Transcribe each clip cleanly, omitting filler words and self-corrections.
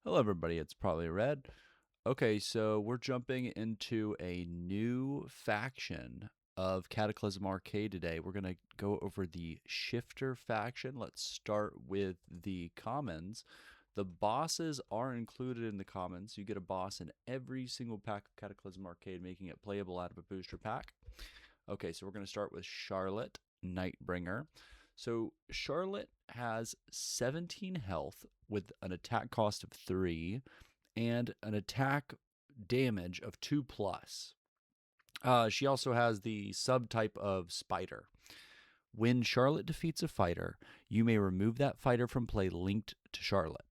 Hello, everybody. It's Probably Red. Okay, so we're jumping into a new faction of Cataclysm Arcade today. We're going to go over the Shifter faction. Let's start with the commons. The bosses are included in the commons. You get a boss in every single pack of Cataclysm Arcade, making it playable out of a booster pack. Okay, so we're going to start with Charlotte, Nightbringer. So Charlotte has 17 health with an attack cost of 3 and an attack damage of 2 plus. She also has the subtype of spider. When Charlotte defeats a fighter, you may remove that fighter from play linked to Charlotte.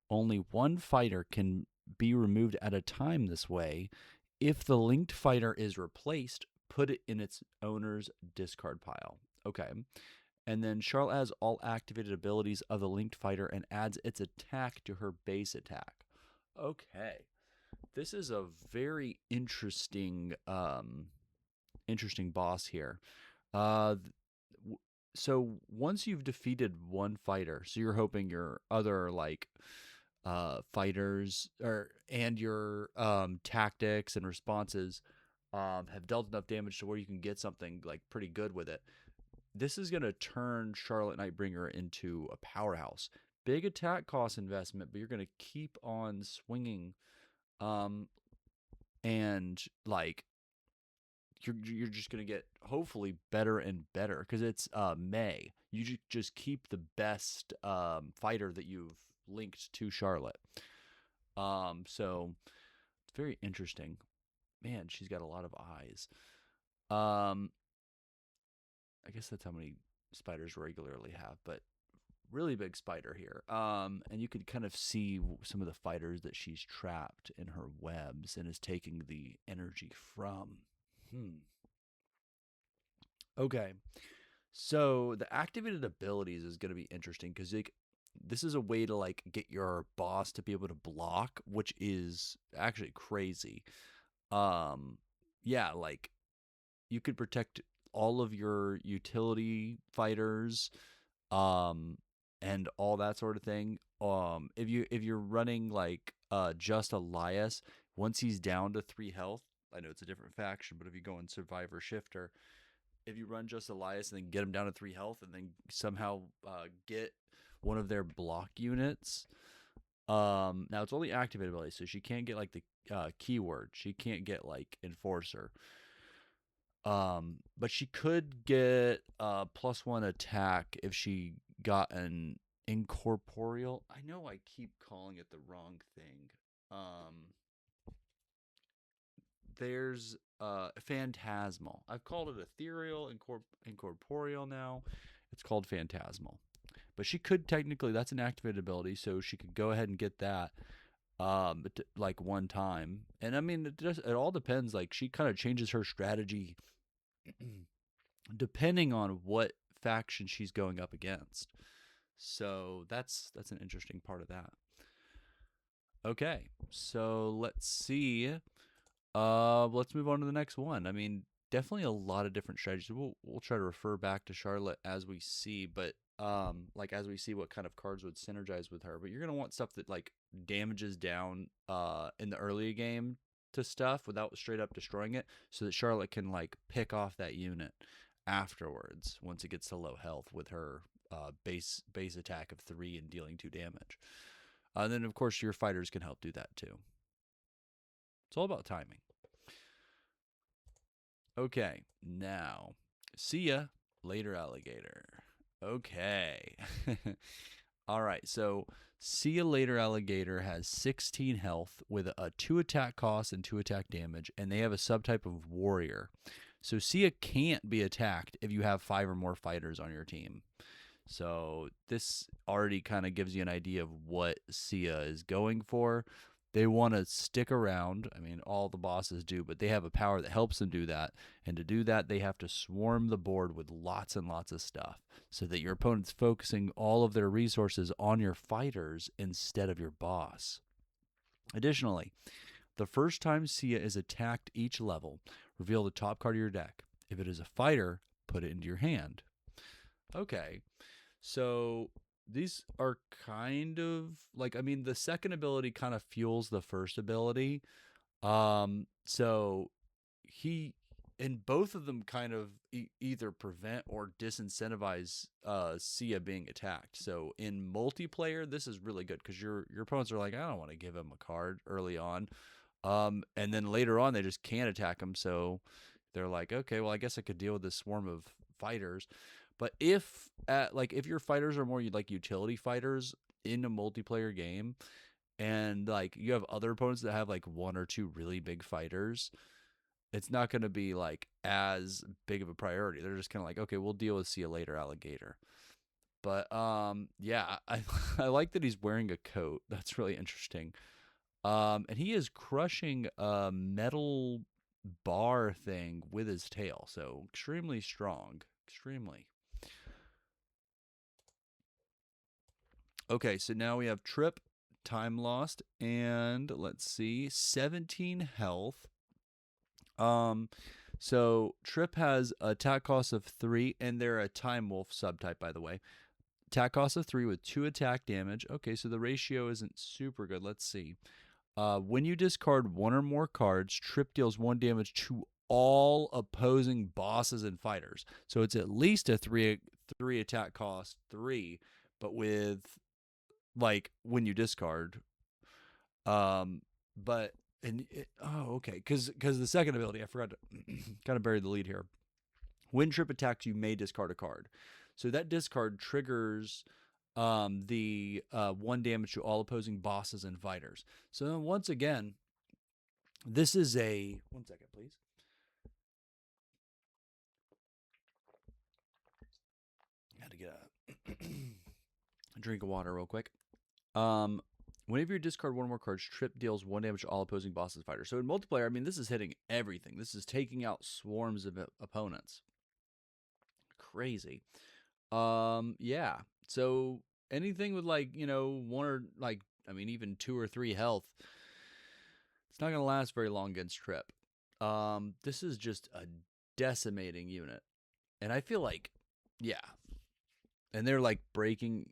Only one fighter can be removed at a time this way. If the linked fighter is replaced, put it in its owner's discard pile. Okay. And then Charlotte has all activated abilities of the linked fighter and adds its attack to her base attack. Okay. This is a very interesting boss here. Uh, so once you've defeated one fighter, so you're hoping your other fighters and your tactics and responses have dealt enough damage to where you can get something like pretty good with it. This is going to turn Charlotte Nightbringer into a powerhouse. Big attack cost investment, but you're going to keep on swinging, um, and like you're just going to get hopefully better and better because it's May. You just keep the best fighter that you've linked to Charlotte. So it's very interesting. Man, she's got a lot of eyes. Um, I guess that's how many spiders regularly have, but really big spider here. And you could kind of see some of the fighters that she's trapped in her webs and is taking the energy from. Okay. So the activated abilities is going to be interesting because this is a way to get your boss to be able to block, which is actually crazy. Um, yeah, you could protect all of your utility fighters, um, and all that sort of thing. If you're running just Elias, once he's down to 3 health, I know it's a different faction, but if you go in Survivor Shifter, if you run just Elias and then get him down to 3 health, and then somehow get one of their block units. Now it's only activated ability, so she can't get the keyword. She can't get Enforcer. But she could get +1 attack if she got an incorporeal. I know I keep calling it the wrong thing. Um, there's phantasmal. I've called it ethereal, incorporeal now. It's called phantasmal. But she could technically, that's an activated ability, so she could go ahead and get that one time. And I mean, it all depends. Like, she kind of changes her strategy depending on what faction she's going up against. So that's an interesting part of that. Okay, so let's see. Let's move on to the next one. I mean, definitely a lot of different strategies. We'll try to refer back to Charlotte as we see, but as we see what kind of cards would synergize with her. But you're gonna want stuff that damages down in the early game to stuff without straight up destroying it, so that Charlotte can pick off that unit afterwards once it gets to low health with her base attack of 3 and dealing 2 damage. And then of course your fighters can help do that too. It's all about timing. Okay, now, see ya later, alligator. Okay. All right, so see ya later, alligator has 16 health with a 2 attack cost and 2 attack damage, and they have a subtype of warrior. So Sia can't be attacked if you have 5 or more fighters on your team. So this already kind of gives you an idea of what Sia is going for. They want to stick around. I mean, all the bosses do, but they have a power that helps them do that. And to do that, they have to swarm the board with lots and lots of stuff so that your opponent's focusing all of their resources on your fighters instead of your boss. Additionally, the first time Sia is attacked each level, reveal the top card of your deck. If it is a fighter, put it into your hand. Okay, so these are kind of like, I mean, the second ability kind of fuels the first ability. So he and both of them kind of either prevent or disincentivize Sia being attacked. So in multiplayer, this is really good because your opponents are like, I don't want to give him a card early on, and then later on they just can't attack him. So they're like, okay, well I guess I could deal with this swarm of fighters. But if your fighters are more like utility fighters in a multiplayer game, and like you have other opponents that have like one or two really big fighters, it's not going to be like as big of a priority. They're just kind of like, okay, we'll deal with see you later, alligator. But yeah, I like that he's wearing a coat. That's really interesting. And he is crushing a metal bar thing with his tail, so extremely strong, extremely. Okay, so now we have Trip, Time Lost, and let's see, 17 health. Um, so Trip has attack cost of 3, and they're a Time Wolf subtype, by the way. Attack cost of 3 with 2 attack damage. Okay, so the ratio isn't super good. Let's see. When you discard one or more cards, Trip deals 1 damage to all opposing bosses and fighters. So it's at least a 3 attack cost 3, but with like when you discard. Um, but okay, because the second ability I forgot to kind of buried the lead here. When Trip attacks, you may discard a card. So that discard triggers the 1 damage to all opposing bosses and fighters. So then once again, this is a 1 second, please. I had to get a drink of water real quick. Whenever you discard one or more cards, Trip deals 1 damage to all opposing bosses and fighters. So in multiplayer, I mean, this is hitting everything. This is taking out swarms of opponents. Crazy. Yeah. So anything with like, one or like, I mean, even 2 or 3 health, it's not gonna last very long against Trip. This is just a decimating unit. And I feel like, yeah. And they're like breaking,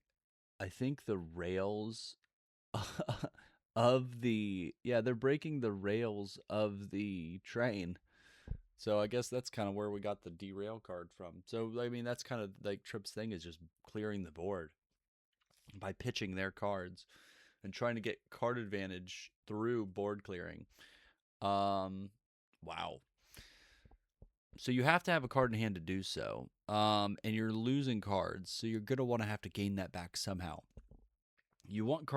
I think, the rails of they're breaking the rails of the train. So I guess that's kind of where we got the derail card from. So I mean, that's kind of like Trip's thing, is just clearing the board by pitching their cards and trying to get card advantage through board clearing. Wow. So you have to have a card in hand to do so. And you're losing cards, so you're gonna want to have to gain that back somehow. You want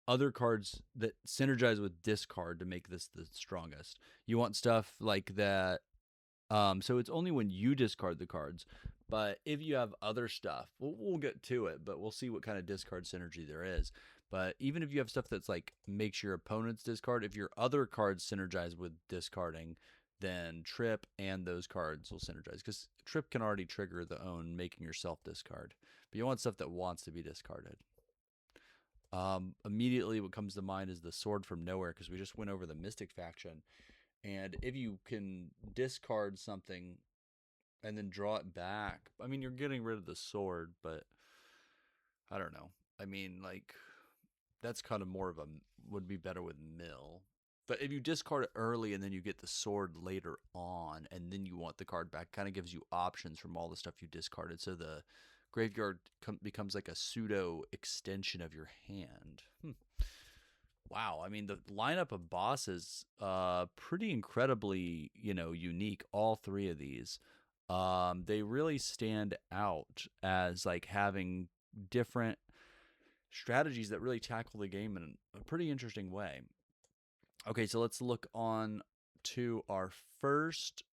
other cards that synergize with discard to make this the strongest. You want stuff like that. So it's only when you discard the cards. But if you have other stuff, we'll get to it, but we'll see what kind of discard synergy there is. But even if you have stuff that's like makes your opponents discard, if your other cards synergize with discarding, then Trip and those cards will synergize, because Trip can already trigger the own making yourself discard. But you want stuff that wants to be discarded. Immediately what comes to mind is the Sword from Nowhere, because we just went over the Mystic faction. And if you can discard something and then draw it back, I mean, you're getting rid of the sword, but I don't know. I mean, like, that's kind of more of a, would be better with mill. But if you discard it early and then you get the sword later on and then you want the card back, kind of gives you options from all the stuff you discarded. So the graveyard becomes like a pseudo extension of your hand. Wow, I mean, the lineup of bosses, pretty incredibly, unique. All 3 of these, they really stand out as like having different strategies that really tackle the game in a pretty interesting way. Okay, so let's look on to our first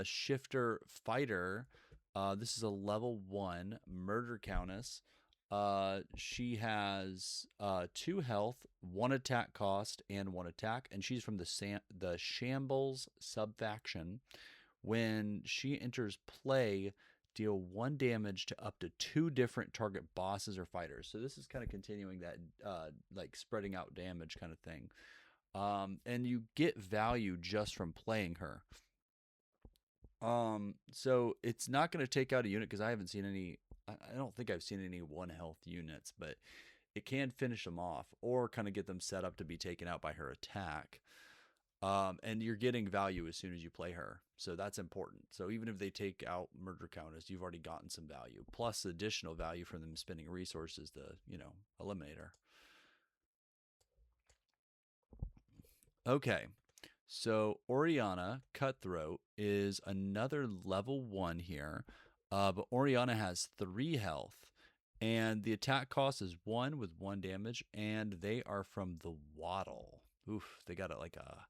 shifter fighter. This is a level 1 Murder Countess. She has 2 health, 1 attack cost, and 1 attack, and she's from the Shambles subfaction. When she enters play, deal 1 damage to up to 2 different target bosses or fighters. So this is kind of continuing that like spreading out damage kind of thing. And you get value just from playing her. So it's not going to take out a unit, because I haven't seen any I don't think I've seen any 1 health units, but it can finish them off or kind of get them set up to be taken out by her attack. And you're getting value as soon as you play her. So that's important. So even if they take out Murder Countess, you've already gotten some value, plus additional value from them spending resources to, eliminate her. Okay. So Oriana Cutthroat is another level 1 here. But Oriana has 3 health. And the attack cost is 1 with 1 damage. And they are from the Waddle. Oof, they got it like a,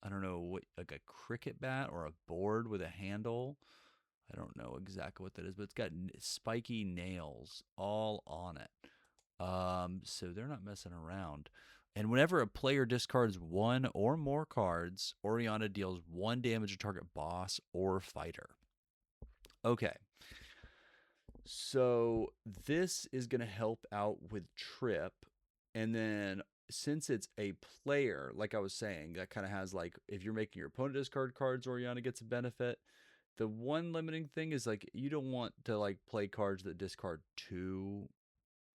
I don't know, what, like a cricket bat or a board with a handle. I don't know exactly what that is, but it's got spiky nails all on it. So they're not messing around. And whenever a player discards 1 or more cards, Oriana deals 1 damage to target boss or fighter. Okay. So this is going to help out with Trip. And then since it's a player, like I was saying, that kind of has like, if you're making your opponent discard cards, Oriana gets a benefit. The one limiting thing is like, you don't want to like play cards that discard 2.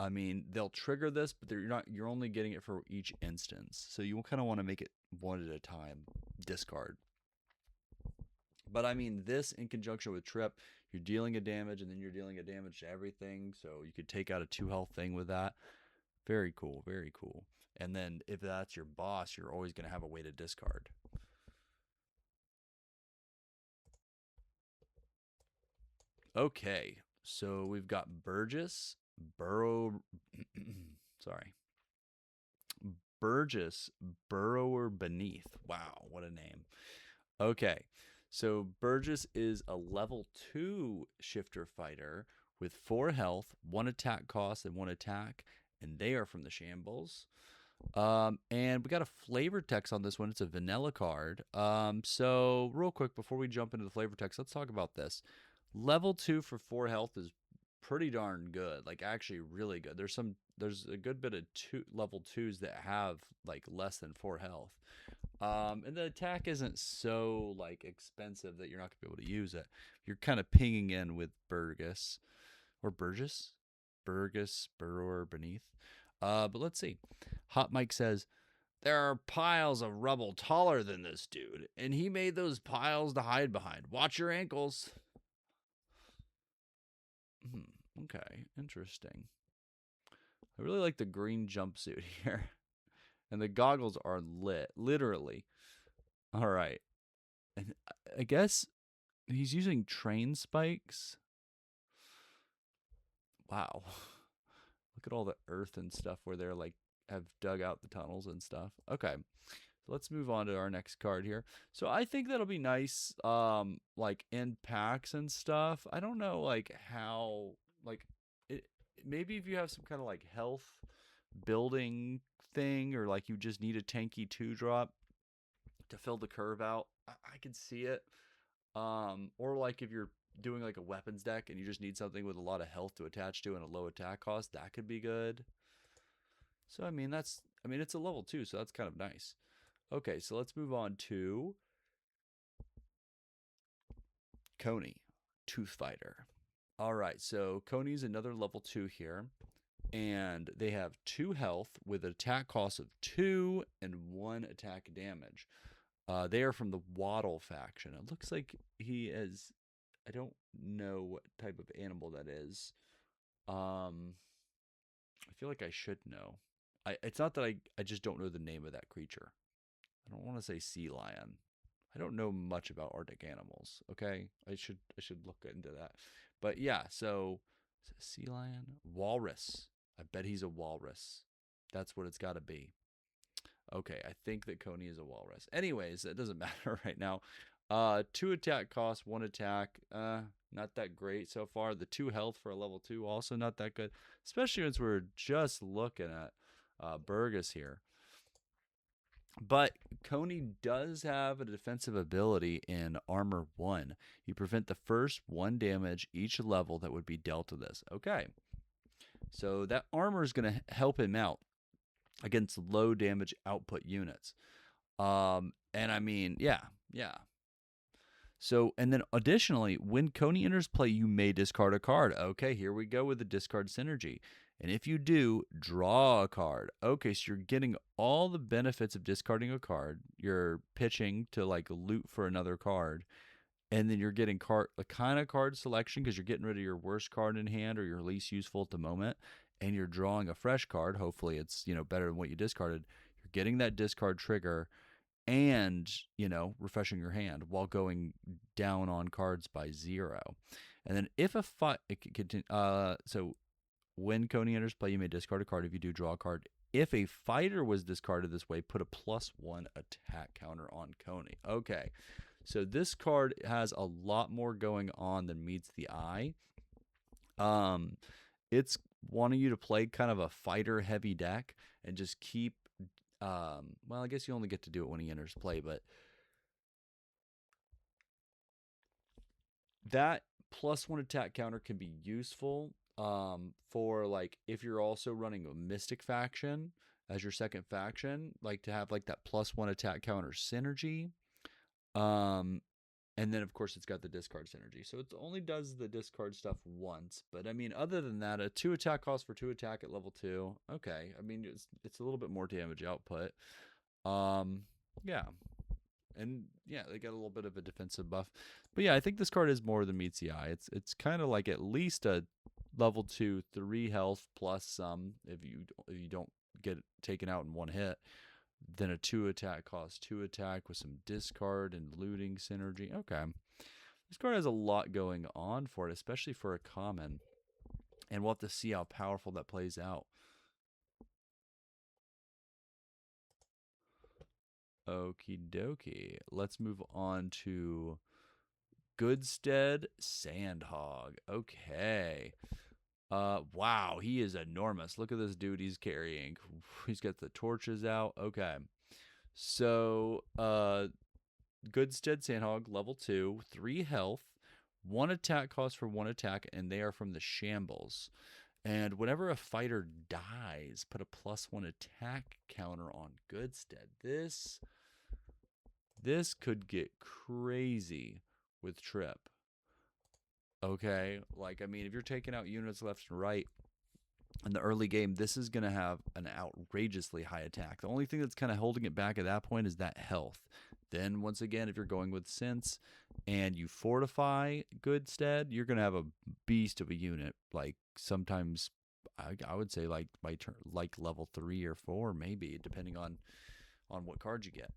I mean, they'll trigger this, but you're only getting it for each instance. So you kind of want to make it 1 at a time discard. But I mean, this in conjunction with Trip, you're dealing a damage and then you're dealing a damage to everything. So you could take out a 2 health thing with that. Very cool, very cool. And then if that's your boss, you're always going to have a way to discard. Okay, so we've got Burgess, sorry. Burgess, Burrower Beneath. Wow, what a name. Okay, so Burgess is a level 2 shifter fighter with 4 health, 1 attack cost, and 1 attack, and they are from the Shambles. And we got a flavor text on this one. It's a vanilla card. So real quick before we jump into the flavor text, let's talk about this. Level 2 for 4 health is pretty darn good. Like actually really good. There's a good bit of level 2s that have like less than 4 health. And the attack isn't so like expensive that you're not gonna be able to use it. You're kind of pinging in with Burgess or Burgess, Burrower Beneath. But let's see. Hot Mike says, there are piles of rubble taller than this dude, and he made those piles to hide behind. Watch your ankles. Okay, interesting. I really like the green jumpsuit here. And the goggles are lit, literally. All right. And I guess he's using train spikes. Wow. Look at all the earth and stuff where they're like have dug out the tunnels and stuff. Okay. So let's move on to our next card here. So I think that'll be nice like in packs and stuff. I don't know like how like it maybe if you have some kind of like health building thing or like you just need a tanky 2-drop to fill the curve out, I can see it. Or like if you're doing like a weapons deck and you just need something with a lot of health to attach to and a low attack cost, that could be good. So I mean it's a level 2, so that's kind of nice. Okay, so let's move on to Coney, Tooth Fighter. All right, so Coney's another level 2 here, and they have 2 health with an attack cost of 2 and 1 attack damage. They are from the Waddle faction. It looks like he is, I don't know what type of animal that is. I feel like I should know. It's not that I just don't know the name of that creature. I don't want to say sea lion. I don't know much about Arctic animals. Okay, I should look into that. But yeah, so is it a sea lion, walrus. I bet he's a walrus. That's what it's got to be. Okay, I think that Coney is a walrus. Anyways, it doesn't matter right now. 2 attack cost, 1 attack. Not that great so far. The 2 health for a level 2 also not that good, especially since we're just looking at Burgess here. But Coney does have a defensive ability in Armor 1. You prevent the first 1 damage each level that would be dealt to this. Okay. So that armor is going to help him out against low damage output units. And I mean, yeah. So, and then additionally, when Coney enters play, you may discard a card. Okay, here we go with the discard synergy. And if you do, draw a card. Okay, so you're getting all the benefits of discarding a card. You're pitching to like loot for another card. And then you're getting a kind of card selection because you're getting rid of your worst card in hand or your least useful at the moment. And you're drawing a fresh card. Hopefully it's, better than what you discarded. You're getting that discard trigger and refreshing your hand while going down on cards by 0. And then if a fight so when Coney enters play, you may discard a card. If you do, draw a card. If a fighter was discarded this way, put a +1 attack counter on Coney. Okay, so this card has a lot more going on than meets the eye. It's wanting you to play kind of a fighter heavy deck and just keep well, I guess you only get to do it when he enters play, but that +1 attack counter can be useful for like if you're also running a Mystic faction as your second faction, like to have like that +1 attack counter synergy. And then of course it's got the discard synergy, so it only does the discard stuff once. But I mean, other than that, a 2 attack cost for 2 attack at level 2. Okay, I mean it's a little bit more damage output. Yeah, and yeah, they got a little bit of a defensive buff. But yeah, I think this card is more than meets the eye. It's kind of like at least a level 2 3 health plus some if you don't get taken out in one hit. Then a 2 attack cost 2 attack with some discard and looting synergy. Okay, this card has a lot going on for it, especially for a common, and we'll have to see how powerful that plays out. Okie dokie. Let's move on to Goodstead Sandhog. Okay. Wow, he is enormous. Look at this dude he's carrying. He's got the torches out. Okay. So, Goodstead Sandhog, level 2, 3 health, 1 attack cost for 1 attack, and they are from the Shambles. And whenever a fighter dies, put a +1 attack counter on Goodstead. This could get crazy with Trip. Okay, like I mean, if you're taking out units left and right in the early game, this is going to have an outrageously high attack. The only thing that's kind of holding it back at that point is that health. Then once again, if you're going with Sense and you fortify Goodstead, you're going to have a beast of a unit. Like sometimes I would say like by turn, like level 3 or 4 maybe, depending on what cards you get.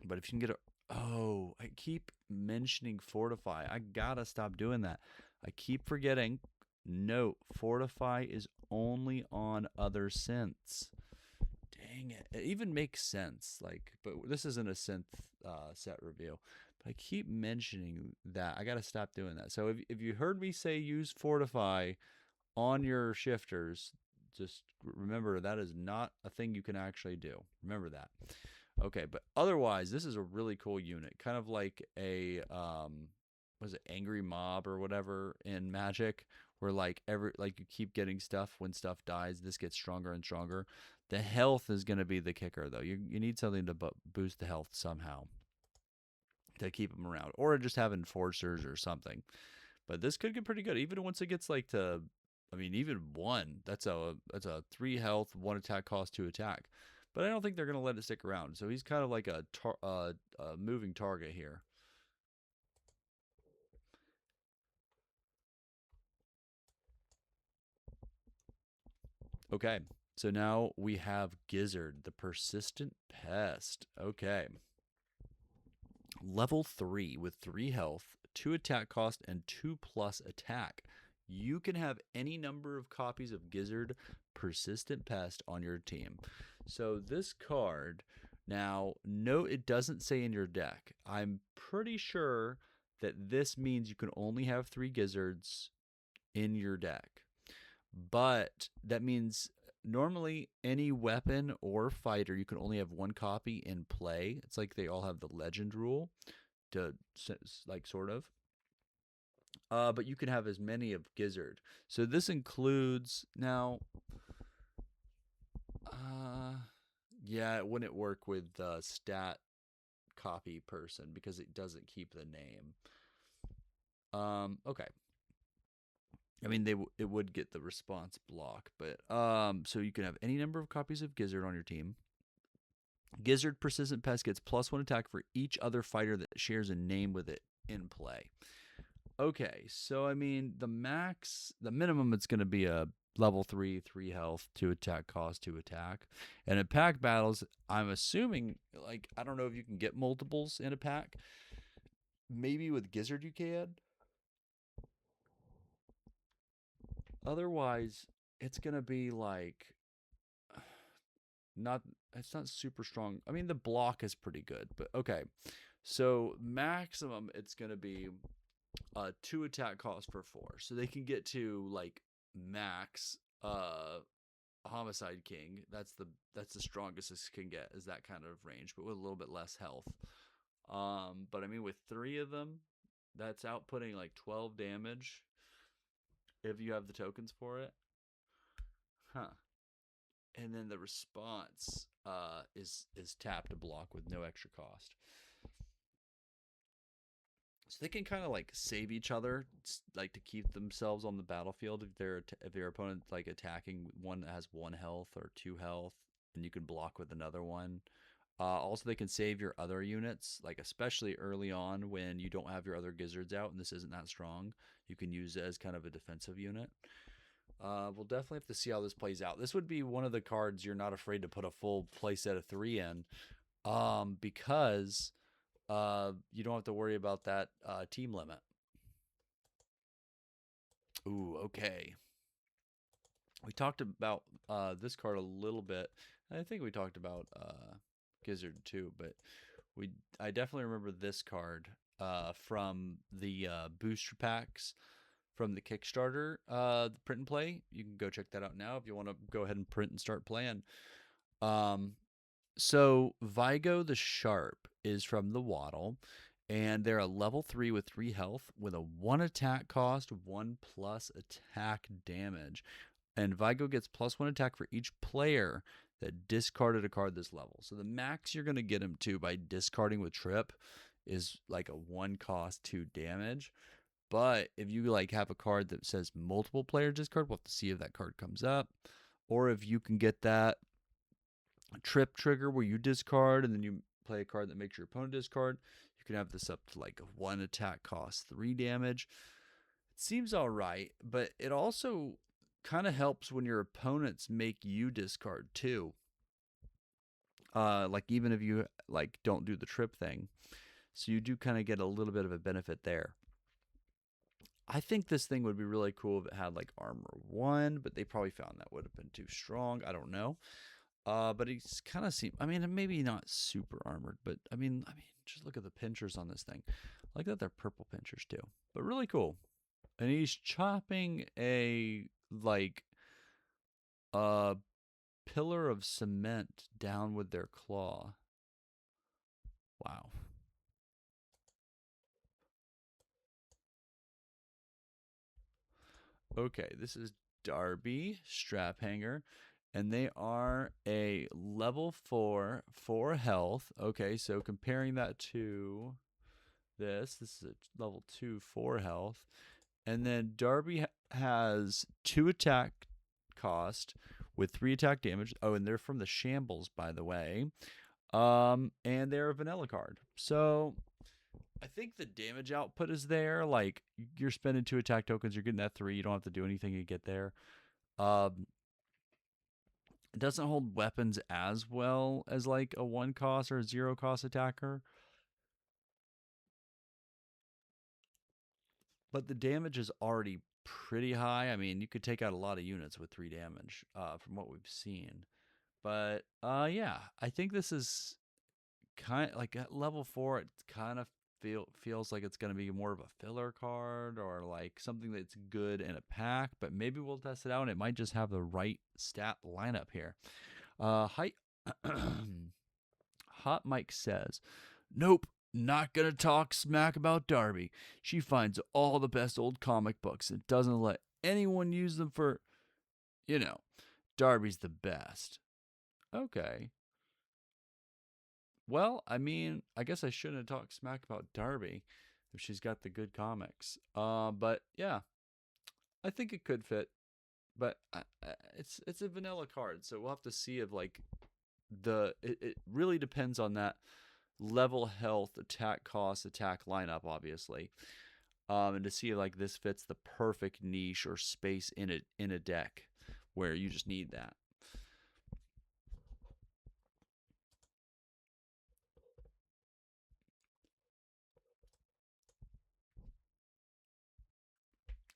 But if you can get oh, I keep mentioning Fortify. I gotta stop doing that. I keep forgetting. Note, Fortify is only on other synths. Dang it. It even makes sense. Like, but this isn't a synth set review. But I keep mentioning that. I gotta stop doing that. So if you heard me say use Fortify on your shifters, just remember that is not a thing you can actually do. Remember that. Okay, but otherwise, this is a really cool unit. Kind of like a was it Angry Mob or whatever in Magic, where like you keep getting stuff when stuff dies. This gets stronger and stronger. The health is going to be the kicker, though. You need something to boost the health somehow to keep them around, or just have enforcers or something. But this could get pretty good, even once it gets like to, I mean, even 1. That's a 3 health, 1 attack cost, 2 attack. But I don't think they're going to let it stick around. So he's kind of like a moving target here. Okay, so now we have Gizzard, the Persistent Pest. Okay. Level 3 with 3 health, 2 attack cost, and 2+ attack. You can have any number of copies of Gizzard, Persistent Pest on your team. So this card, now note it doesn't say in your deck. I'm pretty sure that this means you can only have 3 Gizzards in your deck. But that means normally any weapon or fighter, you can only have 1 copy in play. It's like they all have the legend rule to like sort of. But you can have as many of Gizzard. So this includes now. Yeah, it wouldn't work with stat copy person because it doesn't keep the name. Okay. I mean, it would get the response block, but so you can have any number of copies of Gizzard on your team. Gizzard Persistent Pest gets +1 attack for each other fighter that shares a name with it in play. Okay, so I mean, the minimum, it's going to be a level 3, 3 health, 2 attack cost, 2 attack. And in pack battles, I'm assuming, like, I don't know if you can get multiples in a pack. Maybe with Gizzard you can. Otherwise, it's going to be like, it's not super strong. I mean, the block is pretty good, but okay. So maximum, it's going to be 2 attack cost for 4, so they can get to like max Homicide King. That's the strongest this can get, is that kind of range, but with a little bit less health. But I mean, with 3 of them, that's outputting like 12 damage if you have the tokens for it. And then the response is tap to block with no extra cost. So they can kind of like save each other, like to keep themselves on the battlefield if their opponent like attacking one that has 1 health or 2 health, and you can block with another one. Also, they can save your other units, like especially early on when you don't have your other gizzards out and this isn't that strong. You can use it as kind of a defensive unit. We'll definitely have to see how this plays out. This would be one of the cards you're not afraid to put a full playset of 3 in, because you don't have to worry about that team limit. Ooh, okay. We talked about this card a little bit. I think we talked about Gizzard too, but I definitely remember this card from the booster packs from the Kickstarter, the print and play. You can go check that out now if you want to go ahead and print and start playing. So Vigo the Sharp is from the Waddle, and they're a level 3 with 3 health with a 1 attack cost, 1 plus attack damage. And Vigo gets +1 attack for each player that discarded a card this level. So the max you're going to get him to by discarding with Trip is like a 1 cost, 2 damage. But if you like have a card that says multiple player discard, we'll have to see if that card comes up. Or if you can get that Trip trigger where you discard and then you play a card that makes your opponent discard, you can have this up to like 1 attack cost, 3 damage. It seems all right, but it also kind of helps when your opponents make you discard too. Like even if you like don't do the Trip thing. So you do kind of get a little bit of a benefit there. I think this thing would be really cool if it had like armor 1, but they probably found that would have been too strong. I don't know. But he's kind of I mean, maybe not super armored, but I mean, just look at the pinchers on this thing. I like that they're purple pinchers too, but really cool. And he's chopping a like a pillar of cement down with their claw. Wow. Okay, this is Darby Strap Hanger, and they are a level 4, 4 health. Okay, so comparing that to this is a level 2, 4 health. And then Darby has 2 attack cost with 3 attack damage. Oh, and they're from the Shambles, by the way. And they're a vanilla card. So I think the damage output is there. Like, you're spending 2 attack tokens, you're getting that 3. You don't have to do anything to get there. It doesn't hold weapons as well as like a 1 cost or a 0 cost attacker. But the damage is already pretty high. I mean, you could take out a lot of units with 3 damage from what we've seen. But yeah, I think this is kind of like at level 4. It kind of feels like it's going to be more of a filler card or like something that's good in a pack. But maybe we'll test it out, and it might just have the right stat lineup here. Hot Mike says, "Nope. Not gonna talk smack about Darby. She finds all the best old comic books and doesn't let anyone use them for, Darby's the best." Okay. Well, I mean, I guess I shouldn't have talked smack about Darby if she's got the good comics. But yeah, I think it could fit. But it's a vanilla card, so we'll have to see if like it really depends on that level health, attack cost, attack lineup, obviously. And to see if like this fits the perfect niche or space in a deck where you just need that.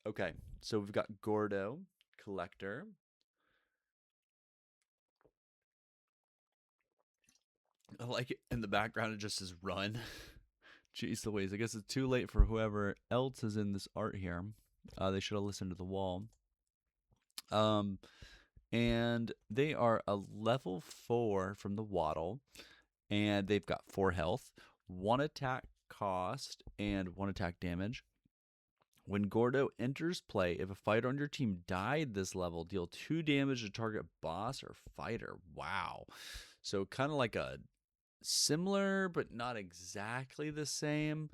Okay, so we've got Gordo, Collector. I like it in the background. It just says run. Jeez Louise. I guess it's too late for whoever else is in this art here. They should have listened to the wall. Um, and they are a level 4 from the Waddle, and they've got 4 health, 1 attack cost, and 1 attack damage. When Gordo enters play, if a fighter on your team died this level, deal 2 damage to target boss or fighter. Wow. So kind of like a similar, but not exactly the same,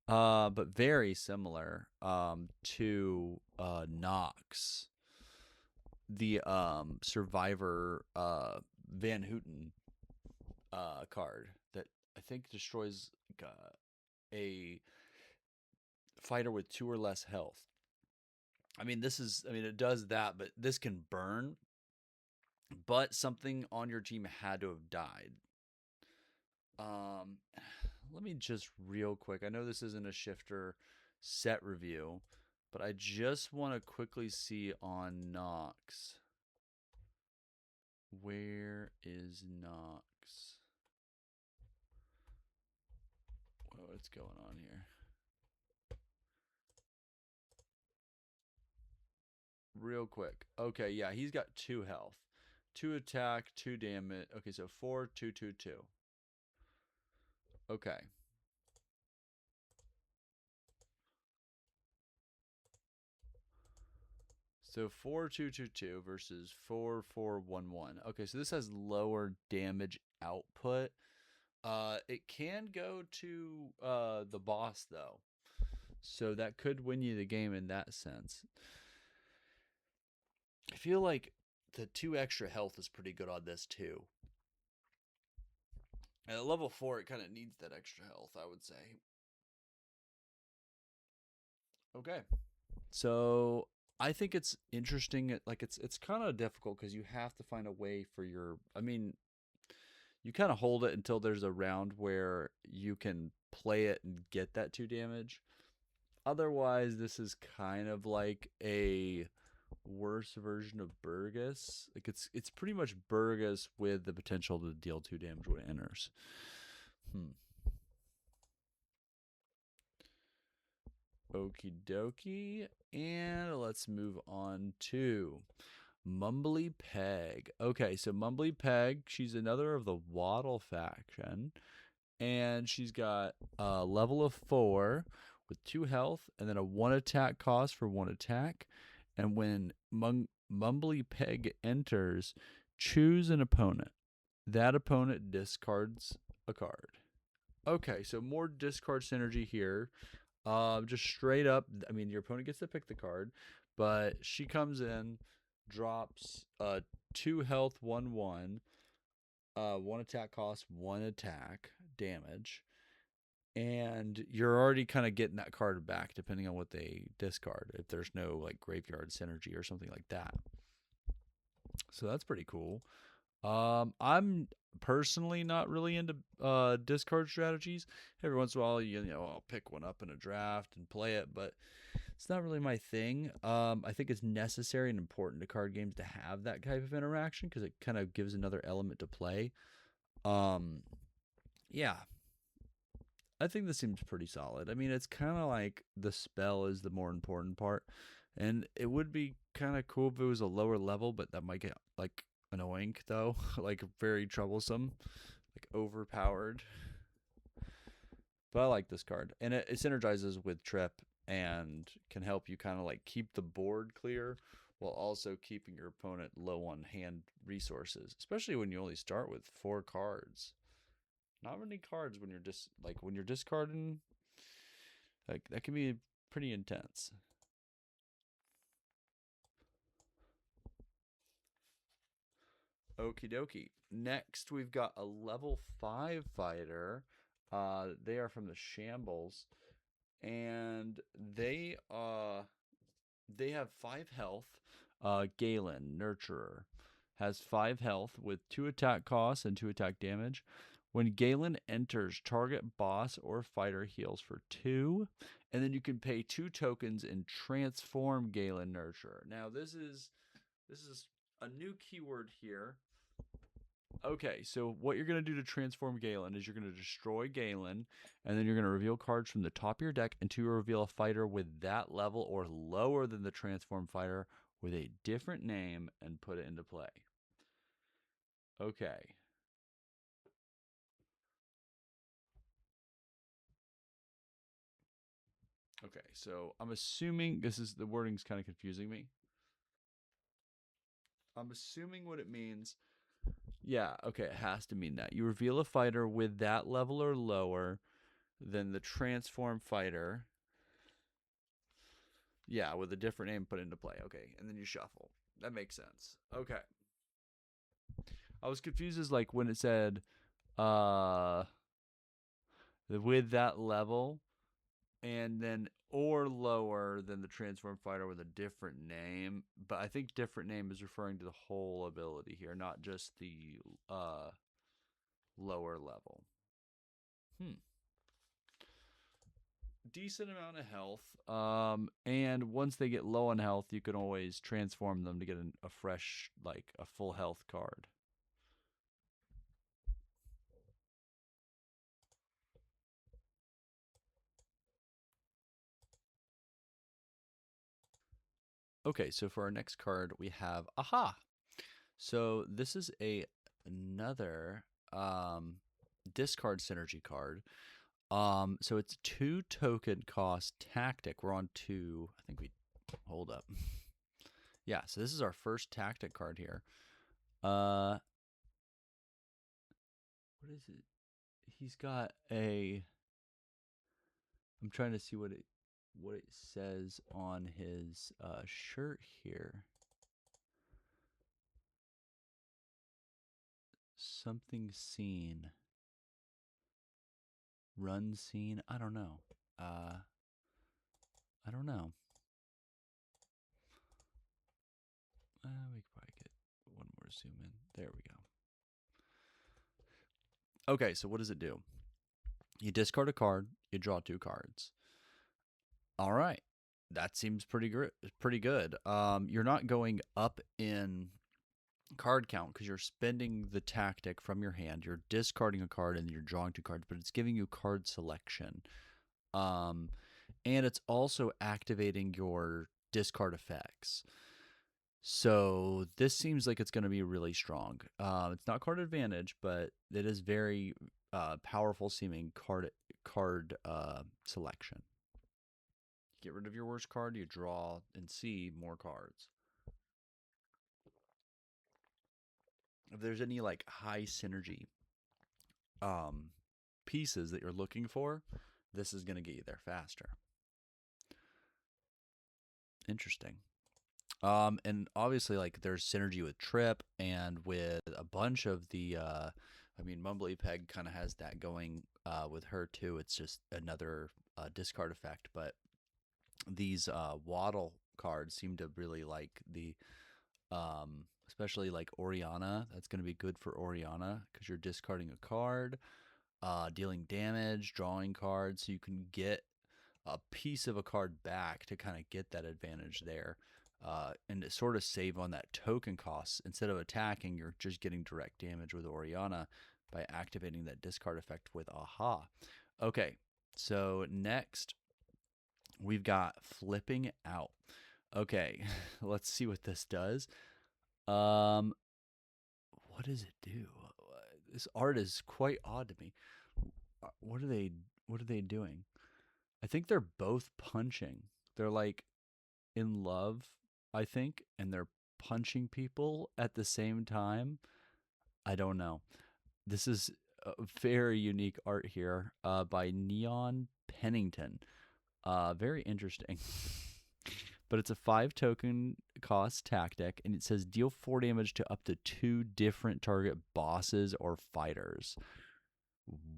but very similar to Nox, the Survivor Van Houten card that I think destroys like, a fighter with 2 or less health. I mean, it does that, but this can burn, but something on your team had to have died. Um, Let me just real quick. I know this isn't a shifter set review, but I just want to quickly see on Nox. Where is Nox? What's going on here? Real quick. Okay, yeah, he's got 2 health. 2 attack, 2 damage. Okay, so 4, 2, 2, 2. Okay. So 4222 versus 4411. Okay, so this has lower damage output. It can go to the boss though, so that could win you the game in that sense. I feel like the 2 extra health is pretty good on this too. At level 4, it kind of needs that extra health, I would say. Okay, so I think it's interesting. Like it's kind of difficult because you have to find a way for your. I mean, you kind of hold it until there's a round where you can play it and get that 2 damage. Otherwise, this is kind of like a worse version of Burgess. Like it's pretty much Burgess with the potential to deal 2 damage when it enters. Okie dokie. And let's move on to Mumbly Peg. Okay, so Mumbly Peg, she's another of the Waddle faction. And she's got a level of 4 with 2 health and then a 1 attack cost for 1 attack. And when Mumbly Peg enters, choose an opponent. That opponent discards a card. Okay, so more discard synergy here. Just straight up, I mean, your opponent gets to pick the card, but she comes in, drops 2 health, 1/1, 1 attack cost, 1 attack damage, and you're already kind of getting that card back depending on what they discard. If there's no like graveyard synergy or something like that, so that's pretty cool. I'm personally not really into discard strategies. Every once in a while, you know, I'll pick one up in a draft and play it, but it's not really my thing. I think it's necessary and important to card games to have that type of interaction because it kind of gives another element to play. Yeah, I think this seems pretty solid. I mean, it's kind of like the spell is the more important part, and it would be kind of cool if it was a lower level, but that might get like annoying though, like very troublesome, like overpowered. But I like this card, and it synergizes with Trip and can help you kind of like keep the board clear while also keeping your opponent low on hand resources, especially when you only start with 4 cards. Not many cards when you're when you're discarding. Like that can be pretty intense. Okie dokie. Next, we've got a level 5 fighter. They are from the Shambles, and they have 5 health. Galen, Nurturer, has 5 health with 2 attack costs and 2 attack damage. When Galen enters, target boss or fighter heals for 2, and then you can pay 2 tokens and transform Galen Nurturer. Now this is a new keyword here. Okay, so what you're going to do to transform Galen is you're going to destroy Galen, and then you're going to reveal cards from the top of your deck until you reveal a fighter with that level or lower than the transformed fighter with a different name and put it into play. Okay. Okay, so I'm assuming the wording's kind of confusing me. I'm assuming what it means. Yeah, okay, it has to mean that. You reveal a fighter with that level or lower than the transform fighter. Yeah, with a different name put into play. Okay, and then you shuffle. That makes sense. Okay. I was confused as like when it said uh with that level and then or lower than the transform fighter with a different name, but I think different name is referring to the whole ability here, not just the lower level. Decent amount of health. And once they get low on health, you can always transform them to get a fresh, like a full health card. Okay, so for our next card, we have Aha. So this is another discard synergy card. So it's 2 token cost tactic. We're on 2. I think we hold up. Yeah, so this is our first tactic card here. What is it? He's got a I'm trying to see what it says on his shirt here. Something seen. Run scene. I don't know. I don't know. We could probably get one more zoom in. There we go. Okay, so what does it do? You discard a card. You draw 2 cards. All right, that seems pretty good. You're not going up in card count because you're spending the tactic from your hand. You're discarding a card and you're drawing 2 cards, but it's giving you card selection. And it's also activating your discard effects. So this seems like it's going to be really strong. It's not card advantage, but it is very powerful seeming card selection. Get rid of your worst card, you draw and see more cards. If there's any like high synergy pieces that you're looking for, this is going to get you there faster. Interesting. And obviously, like there's synergy with Trip and with a bunch of the. I mean, Mumbly Peg kind of has that going with her too. It's just another discard effect, but these Waddle cards seem to really like the, especially like Oriana. That's going to be good for Oriana because you're discarding a card, dealing damage, drawing cards, so you can get a piece of a card back to kind of get that advantage there. And to sort of save on that token cost. Instead of attacking, you're just getting direct damage with Oriana by activating that discard effect with Aha. Okay, so next we've got Flipping Out. Okay, let's see what this does. What does it do? This art is quite odd to me. What are they doing? I think they're both punching. They're like in love, I think, and they're punching people at the same time. I don't know. This is very unique art here by Neon Pennington. Very interesting. But it's a 5 token cost tactic, and it says deal 4 damage to up to 2 different target bosses or fighters.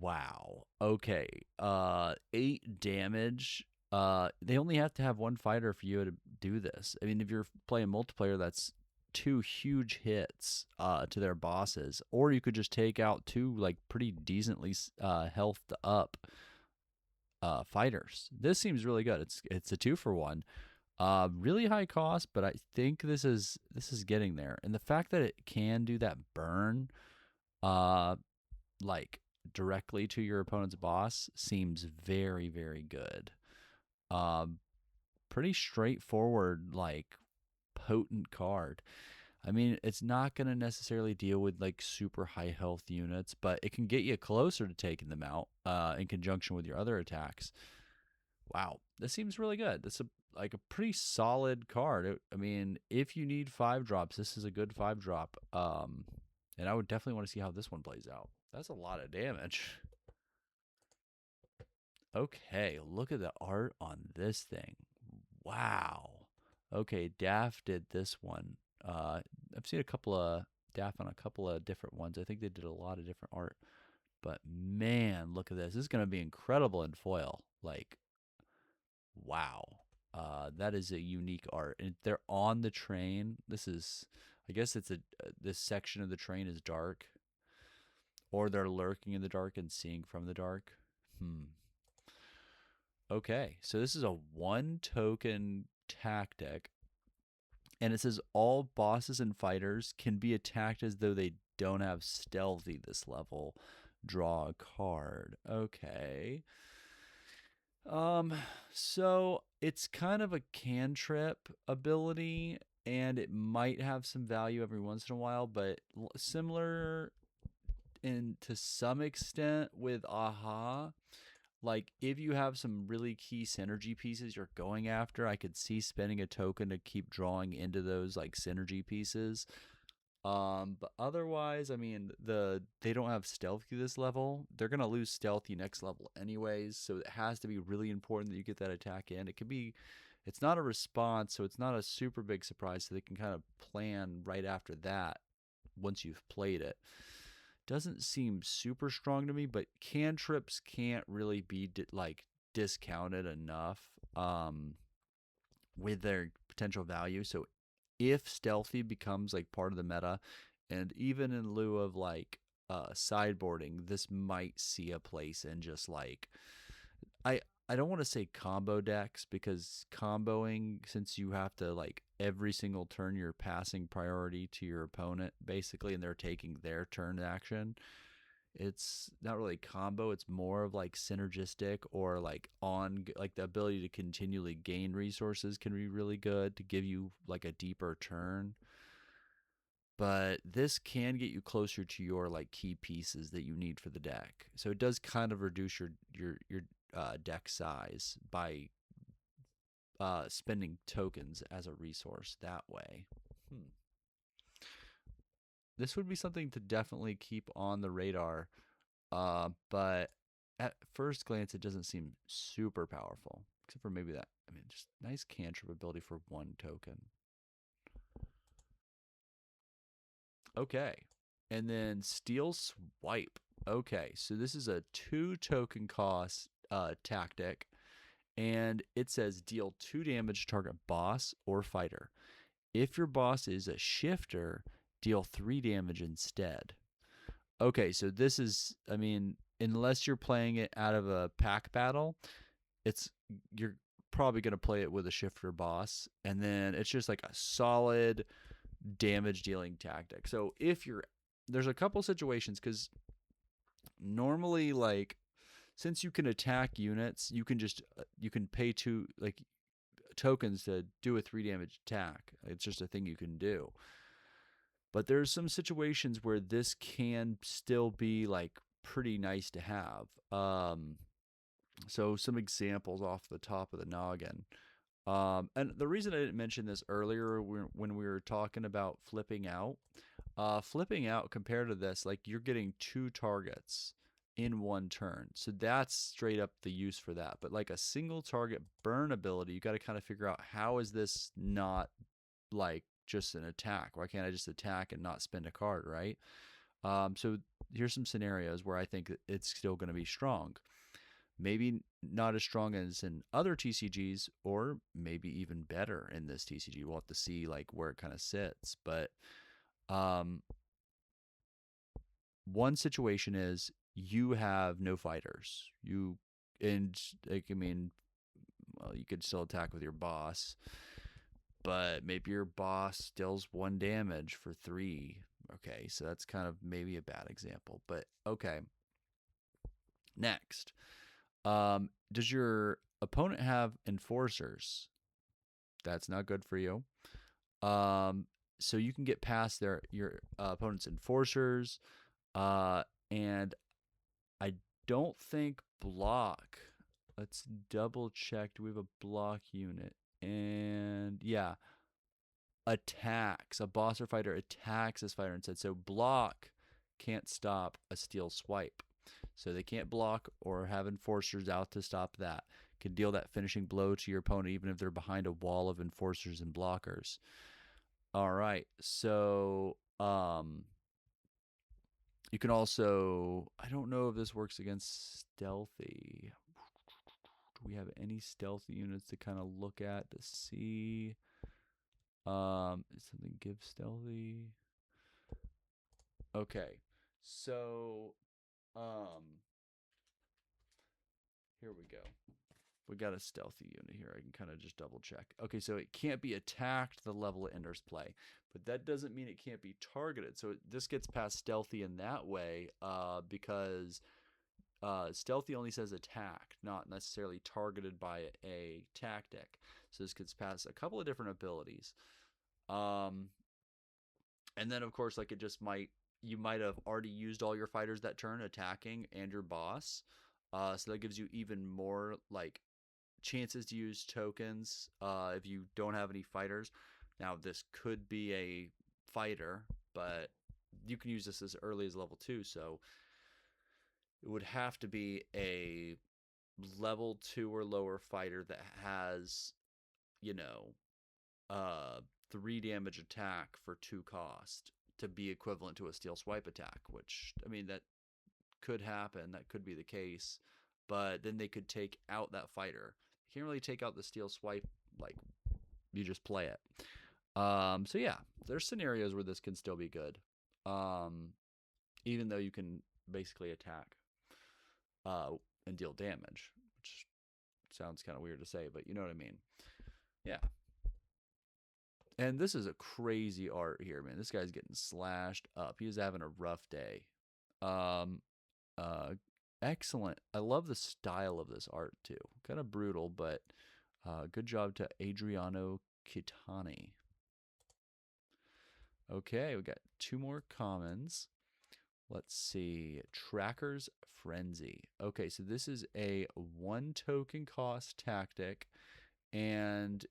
Wow. Okay. 8 damage. They only have to have one fighter for you to do this. I mean, if you're playing multiplayer, that's 2 huge hits to their bosses, or you could just take out 2 like pretty decently healthed up fighters. This seems really good. It's a 2-for-1. Really high cost, but I think this is getting there. And the fact that it can do that burn, like directly to your opponent's boss seems very, very good. Pretty straightforward, like potent card. I mean, it's not going to necessarily deal with like super high health units, but it can get you closer to taking them out in conjunction with your other attacks. Wow, this seems really good. This is like a pretty solid card. I mean, if you need 5-drops, this is a good 5-drop. And I would definitely want to see how this one plays out. That's a lot of damage. Okay, look at the art on this thing. Wow. Okay, DAF did this one. I've seen a couple of DAF on a couple of different ones. I think they did a lot of different art. But man, look at this. This is going to be incredible in foil. Like, wow. That is a unique art. And they're on the train. This is, I guess it's this section of the train is dark. Or they're lurking in the dark and seeing from the dark. Okay, so this is a 1-token tactic. And it says all bosses and fighters can be attacked as though they don't have stealthy this level. Draw a card. Okay. So it's kind of a cantrip ability, and it might have some value every once in a while, but similar to some extent with Aha. Like, if you have some really key synergy pieces you're going after, I could see spending a token to keep drawing into those like synergy pieces. But otherwise, I mean, they don't have stealthy this level. They're gonna lose stealthy next level anyways, so it has to be really important that you get that attack in. It's not a response, so it's not a super big surprise. So they can kind of plan right after that once you've played it. Doesn't seem super strong to me, but cantrips can't really be discounted enough with their potential value. So if stealthy becomes like part of the meta, and even in lieu of like sideboarding, this might see a place in just like I don't want to say combo decks, because comboing, since you have to like every single turn you're passing priority to your opponent basically, and they're taking their turn action, it's not really combo. It's more of like synergistic, or like the ability to continually gain resources can be really good to give you like a deeper turn. But this can get you closer to your like key pieces that you need for the deck. So it does kind of reduce your deck size by spending tokens as a resource that way. This would be something to definitely keep on the radar, but at first glance, it doesn't seem super powerful, except for maybe that. I mean, just nice cantrip ability for 1 token. Okay, and then Steel Swipe. Okay, so this is a 2-token cost tactic, and it says deal 2 damage to target boss or fighter. If your boss is a shifter, deal 3 damage instead. Okay, so this is, I mean, unless you're playing it out of a pack battle, you're probably going to play it with a shifter boss, and then it's just like a solid damage dealing tactic. So there's a couple situations, because normally, like, since you can attack units, you can pay 2 like tokens to do a 3 damage attack. It's just a thing you can do. But there's some situations where this can still be like pretty nice to have. So some examples off the top of the noggin. And the reason I didn't mention this earlier when we were talking about flipping out, Flipping out compared to this, like you're getting 2 targets in one turn. So that's straight up the use for that. But like a single target burn ability, you got to kind of figure out how is this not like just an attack? Why can't I just attack and not spend a card, right? So here's some scenarios where I think it's still going to be strong. Maybe not as strong as in other TCGs, or maybe even better in this TCG. We'll have to see like where it kind of sits. But um, one situation is you have no fighters. And like, I mean, well, you could still attack with your boss, but maybe your boss deals 1 damage for 3. Okay, so that's kind of maybe a bad example, but okay. Next, does your opponent have enforcers? That's not good for you. So you can get past your opponent's enforcers, and I don't think block. Let's double check. Do we have a block unit? And yeah, attacks. A boss or fighter attacks this fighter instead. So block can't stop a steel swipe. So they can't block or have enforcers out to stop that. Can deal that finishing blow to your opponent even if they're behind a wall of enforcers and blockers. All right. So you can also, I don't know if this works against stealthy. Do we have any stealthy units to kind of look at to see? Is something give stealthy? Okay. So here we go. We got a stealthy unit here. I can kind of just double check. Okay, so it can't be attacked the level it enters play, but that doesn't mean it can't be targeted. So this gets past stealthy in that way, because stealthy only says attack, not necessarily targeted by a tactic. So this gets past a couple of different abilities. And then of course, like you might have already used all your fighters that turn attacking and your boss. So that gives you even more like chances to use tokens if you don't have any fighters. Now this could be a fighter, but you can use this as early as level 2, so it would have to be a level 2 or lower fighter that has, you know, 3 damage attack for 2 cost to be equivalent to a steel swipe attack, which, I mean, that could happen. That could be the case. But then they could take out that fighter. You can't really take out the steel swipe, like, you just play it. So yeah, there's scenarios where this can still be good. Even though you can basically attack and deal damage, which sounds kind of weird to say, but you know what I mean. Yeah. And this is a crazy art here, man. This guy's getting slashed up. He's having a rough day. Excellent. I love the style of this art too. Kind of brutal, but good job to Adriano Kitani. Okay, we got 2 more commons. Let's see. Tracker's Frenzy. Okay, so this is a 1 token cost tactic, and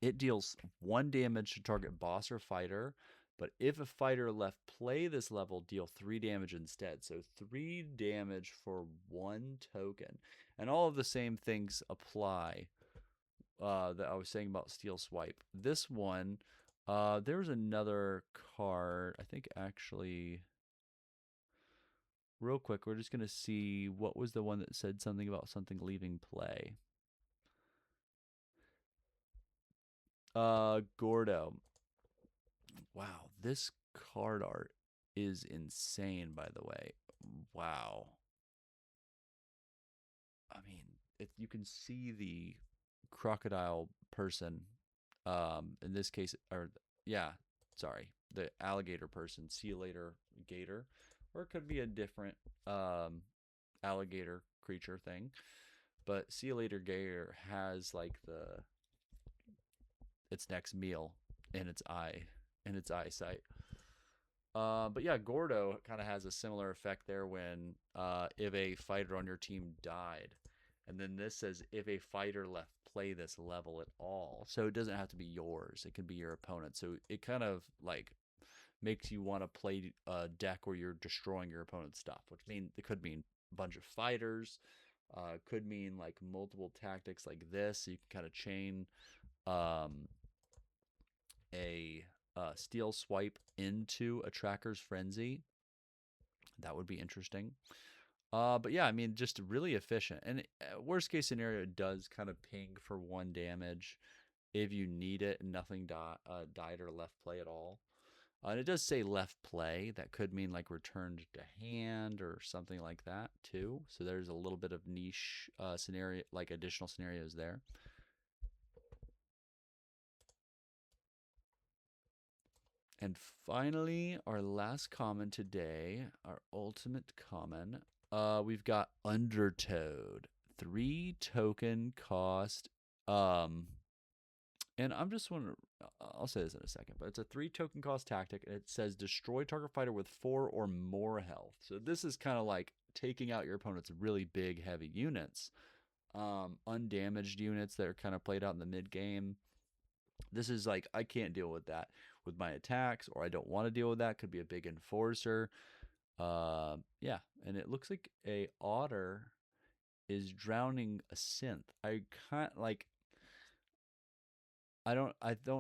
it deals 1 damage to target boss or fighter, but if a fighter left play this level, deal 3 damage instead. So 3 damage for 1 token. And all of the same things apply that I was saying about Steel Swipe. This one, there's another card, I think actually, real quick, we're just going to see what was the one that said something about something leaving play. Gordo. Wow, this card art is insane, by the way. Wow. I mean, you can see the crocodile person, in this case, or yeah, sorry, the alligator person. See you later, gator, or it could be a different alligator creature thing. But see you later, gator has like its next meal in its eyesight. But yeah, Gordo kind of has a similar effect there when if a fighter on your team died. And then this says if a fighter left play this level at all. So it doesn't have to be yours. It can be your opponent. So it kind of like makes you want to play a deck where you're destroying your opponent's stuff, which it could mean a bunch of fighters, could mean like multiple tactics like this. So you can kind of chain um, a steel swipe into a tracker's frenzy. That would be interesting. But yeah, I mean, just really efficient. And worst case scenario, it does kind of ping for 1 damage if you need it and nothing died or left play at all. And it does say left play. That could mean like returned to hand or something like that too. So there's a little bit of niche scenario, like additional scenarios there. And finally, our last common today, our ultimate common. We've got Undertoad, 3 token cost. And I'm just wondering, I'll say this in a second, but it's a 3 token cost tactic, and it says destroy target fighter with 4 or more health. So this is kind of like taking out your opponent's really big, heavy units, undamaged units that are kind of played out in the mid game. This is like, I can't deal with that with my attacks, or I don't want to deal with that. Could be a big enforcer. Yeah, and it looks like a otter is drowning a synth. I can't like. I don't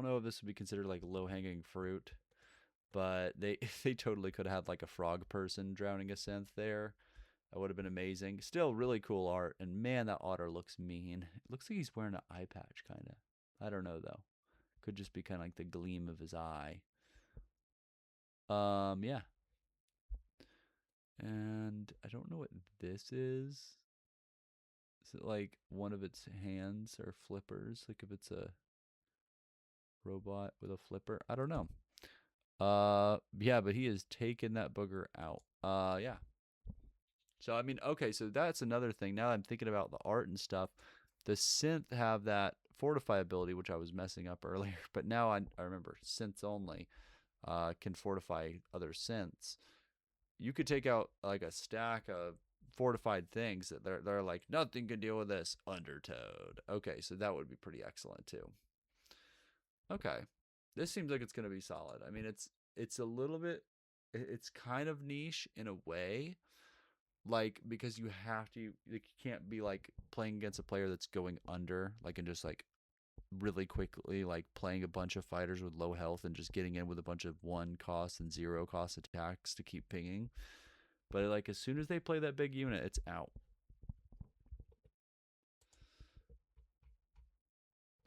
know if this would be considered like low hanging fruit, but they totally could have like a frog person drowning a synth there. That would have been amazing. Still really cool art, and man, that otter looks mean. It looks like he's wearing an eye patch, kind of. I don't know though. Could just be kind of like the gleam of his eye. Yeah. And I don't know what this is. Is it like one of its hands or flippers? Like if it's a robot with a flipper? I don't know. Yeah, but he has taken that booger out. Yeah. So I mean, okay, so that's another thing. Now that I'm thinking about the art and stuff, the synth have that fortify ability, which I was messing up earlier, but now I remember synths only can fortify other synths. You could take out like a stack of fortified things that they're like nothing can deal with this Undertoad. Okay, so that would be pretty excellent too. Okay, this seems like it's gonna be solid. I mean, it's a little bit, it's kind of niche in a way, like because you have to, like, you can't be like playing against a player that's going under, like and just like really quickly like playing a bunch of fighters with low health and just getting in with a bunch of 1 cost and 0 cost attacks to keep pinging. But like as soon as they play that big unit, it's out.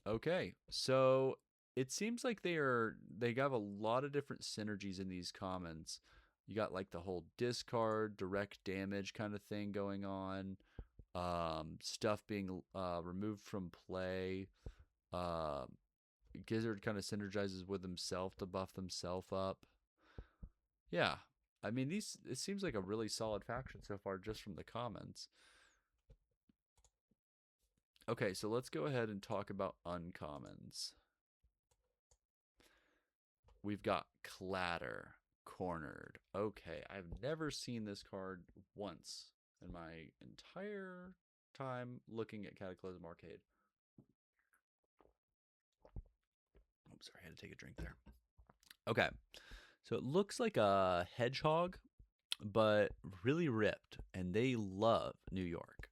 Okay, so it seems like they have a lot of different synergies in these commons. You got like the whole discard, direct damage kind of thing going on. Stuff being removed from play. Uh, Gizzard kind of synergizes with himself to buff himself up. Yeah, I mean it seems like a really solid faction so far just from the commons. Okay, so let's go ahead and talk about uncommons. We've got Clatter, Cornered. Okay, I've never seen this card once in my entire time looking at Cataclysm Arcade. Oh, sorry, I had to take a drink there. Okay, so it looks like a hedgehog, but really ripped, and they love New York.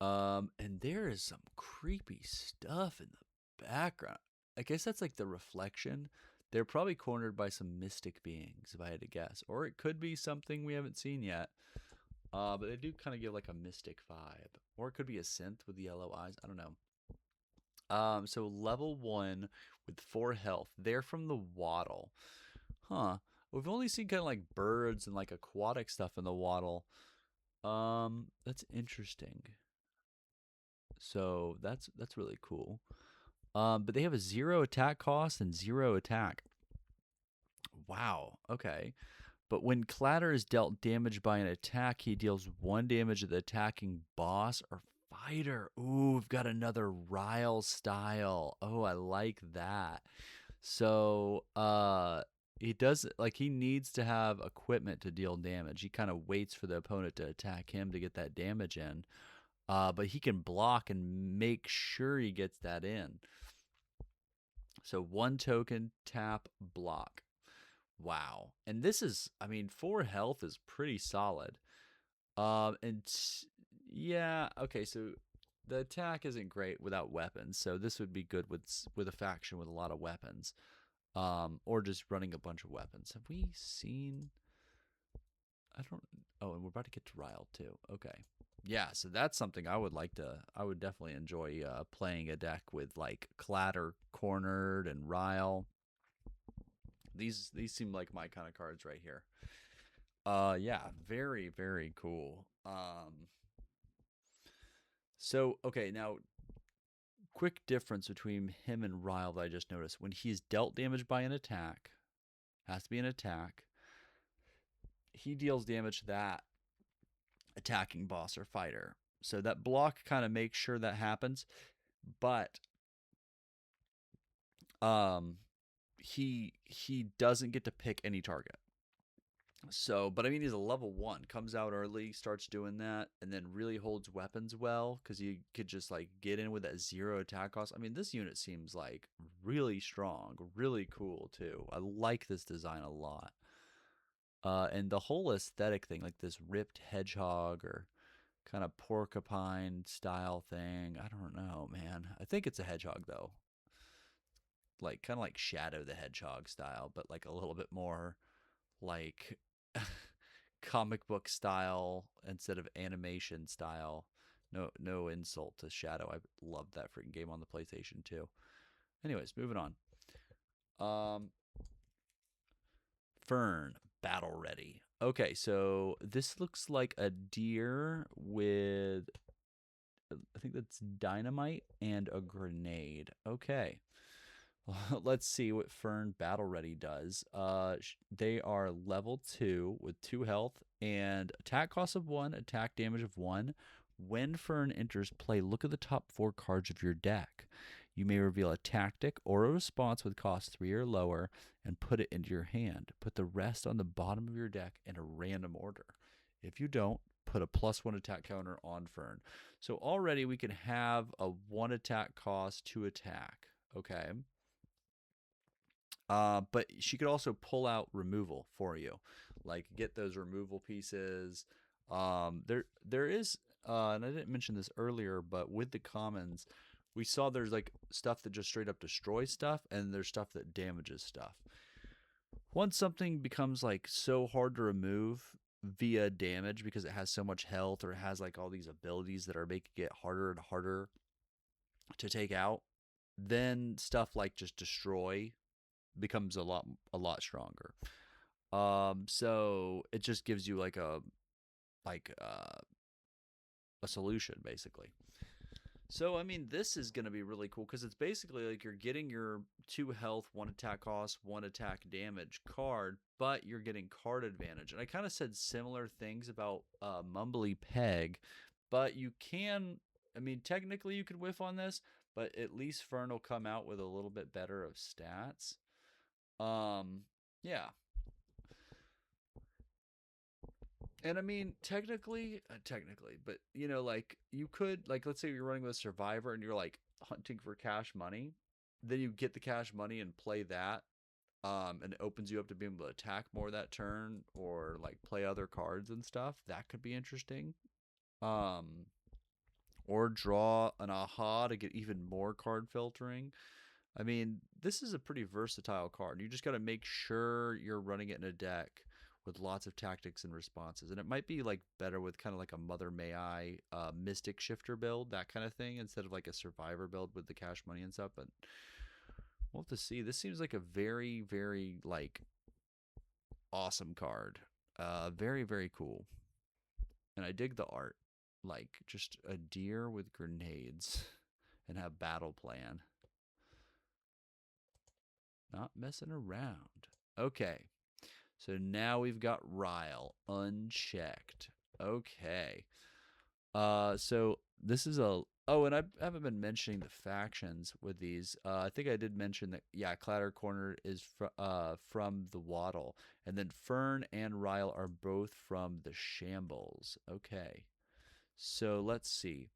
And there is some creepy stuff in the background. I guess that's like the reflection. They're probably cornered by some mystic beings, if I had to guess. Or it could be something we haven't seen yet. But they do kind of give like a mystic vibe. Or it could be a synth with yellow eyes. I don't know. So level 1 with 4 health. They're from the Waddle. Huh. We've only seen kind of like birds and like aquatic stuff in the Waddle. That's interesting. So that's really cool. But they have a 0 attack cost and 0 attack. Wow. Okay. But when Clatter is dealt damage by an attack, he deals 1 damage to the attacking boss or fighter. Ooh, we've got another Ryle style. Oh, I like that. So, he does, like, he needs to have equipment to deal damage. He kind of waits for the opponent to attack him to get that damage in. But he can block and make sure he gets that in. So 1 token, tap, block. Wow. And this is, I mean, 4 health is pretty solid. And yeah, okay, so the attack isn't great without weapons, so this would be good with a faction with a lot of weapons, or just running a bunch of weapons. Have we seen? I don't. Oh, and we're about to get to Ryle too. Okay, yeah, so that's something I would like to. I would definitely enjoy playing a deck with like Clatter cornered and Ryle. These seem like my kind of cards right here. Yeah, very very cool. So okay, now quick difference between him and Ryle that I just noticed. When he's dealt damage by an attack, has to be an attack, he deals damage to that attacking boss or fighter. So that block kind of makes sure that happens, but um he doesn't get to pick any target. So, but I mean, he's a level 1, comes out early, starts doing that, and then really holds weapons well because you could just like get in with that 0 attack cost. I mean, this unit seems like really strong, really cool too. I like this design a lot. And the whole aesthetic thing, like this ripped hedgehog or kind of porcupine style thing. I don't know, man. I think it's a hedgehog though, like kind of like Shadow the Hedgehog style, but like a little bit more like comic book style instead of animation style. No insult to Shadow. I loved that freaking game on the PlayStation 2. Anyways, moving on. Um Fern, battle ready. Okay, so this looks like a deer with I think that's dynamite and a grenade. Okay. Let's see what Fern Battle Ready does. They are level 2 with 2 health and attack cost of 1, attack damage of 1. When Fern enters play, look at the top 4 cards of your deck. You may reveal a tactic or a response with cost 3 or lower and put it into your hand. Put the rest on the bottom of your deck in a random order. If you don't, put a +1 attack counter on Fern. So already we can have a 1 attack cost, 2 attack. Okay. But she could also pull out removal for you, like get those removal pieces. There is, and I didn't mention this earlier, but with the commons, we saw there's like stuff that just straight up destroys stuff, and there's stuff that damages stuff. Once something becomes like so hard to remove via damage because it has so much health or it has like all these abilities that are making it harder and harder to take out, then stuff like just destroy becomes a lot stronger. So it just gives you like a solution basically. So I mean, this is going to be really cool because it's basically like you're getting your 2 health, 1 attack cost, 1 attack damage card, but you're getting card advantage. And I kind of said similar things about Mumbly Peg, but you can. I mean, technically you could whiff on this, but at least Fern will come out with a little bit better of stats. Um, yeah. And I mean, technically, but you know, like you could, like, let's say you're running with a survivor and you're like hunting for cash money, then you get the cash money and play that, and it opens you up to be able to attack more that turn or like play other cards and stuff. That could be interesting. Um, or draw an aha to get even more card filtering. I mean, this is a pretty versatile card. You just got to make sure you're running it in a deck with lots of tactics and responses. And it might be like better with kind of like a Mother May I Mystic Shifter build, that kind of thing, instead of like a Survivor build with the cash money and stuff. But we'll have to see. This seems like a very, very like awesome card. Very, very cool. And I dig the art. Like just a deer with grenades and have battle plan. Not messing around. Okay. So now we've got Ryle unchecked. Okay. So this is a oh, and I haven't been mentioning the factions with these. I think I did mention that yeah, Clatter Corner is from the Waddle, and then Fern and Ryle are both from the Shambles. Okay. So let's see.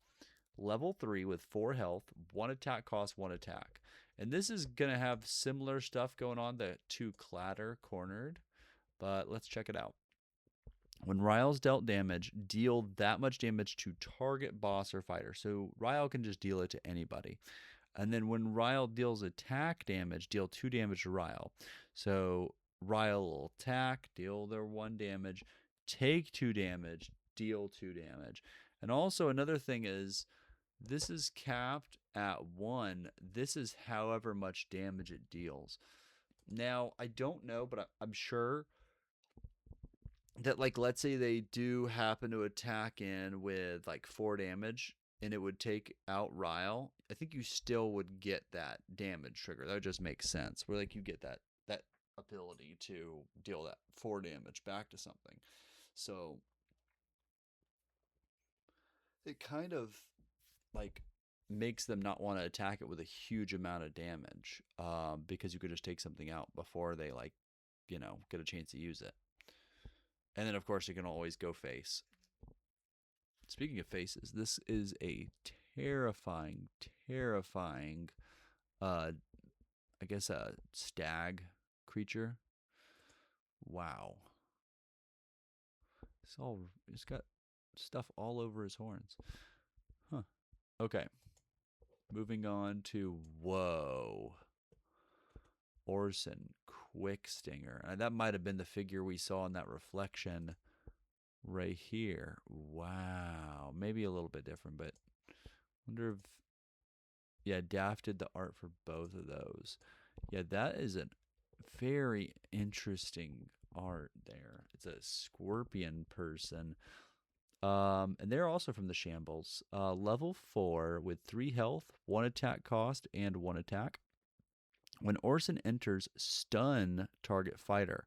Level 3 with 4 health, 1 attack cost, 1 attack. And this is going to have similar stuff going on to Clatter Cornered, but let's check it out. When Ryle's dealt damage, deal that much damage to target boss or fighter. So Ryle can just deal it to anybody. And then when Ryle deals attack damage, deal 2 damage to Ryle. So Ryle will attack, deal their 1 damage, take 2 damage, deal 2 damage. And also another thing is, this is capped at 1. This is however much damage it deals. Now, I don't know, but I'm sure that, like, let's say they do happen to attack in with like 4 damage and it would take out Ryle, I think you still would get that damage trigger. That would just make sense. Where like you get that ability to deal that 4 damage back to something. So it kind of like makes them not want to attack it with a huge amount of damage, because you could just take something out before they like, get a chance to use it. And then of course you can always go face. Speaking of faces, this is a terrifying, I guess a stag creature. Wow. It's got stuff all over his horns. Huh. Okay. Moving on to, whoa. Orson, Quick Stinger. That might have been the figure we saw in that reflection right here. Wow. Maybe a little bit different, but wonder if, yeah, Daft did the art for both of those. Yeah, that is a very interesting art there. It's a scorpion person. And they're also from the Shambles. Level 4 with 3 health, 1 attack cost, and 1 attack. When Orson enters, stun target fighter.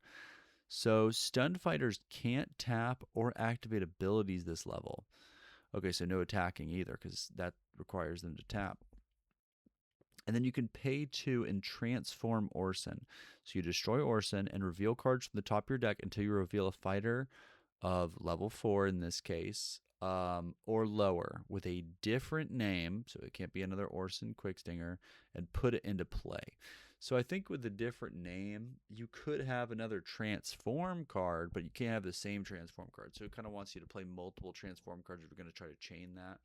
So stunned fighters can't tap or activate abilities this level. Okay, so no attacking either, because that requires them to tap. And then you can pay 2 and transform Orson. So you destroy Orson and reveal cards from the top of your deck until you reveal a fighter of level 4 in this case, or lower, with a different name, so it can't be another Orson Quickstinger, and put it into play. So I think with a different name, you could have another transform card, but you can't have the same transform card. So it kind of wants you to play multiple transform cards if you're going to try to chain that.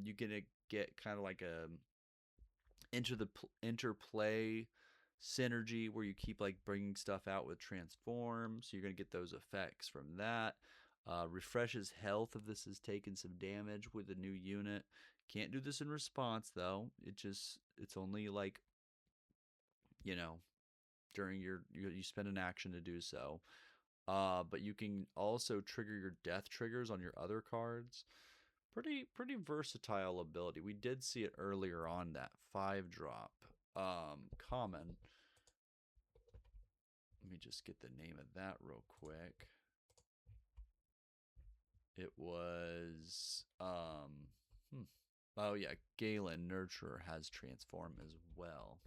You're going to get kind of like a interplay synergy where you keep like bringing stuff out with transform, so you're going to get those effects from that. Refreshes health if this has taken some damage with a new unit. Can't do this in response though. It's only like, during you spend an action to do so. But you can also trigger your death triggers on your other cards. Pretty versatile ability. We did see it earlier on, that 5-drop common. Let me just get the name of that real quick. It was oh yeah, Galen Nurturer has transform as well.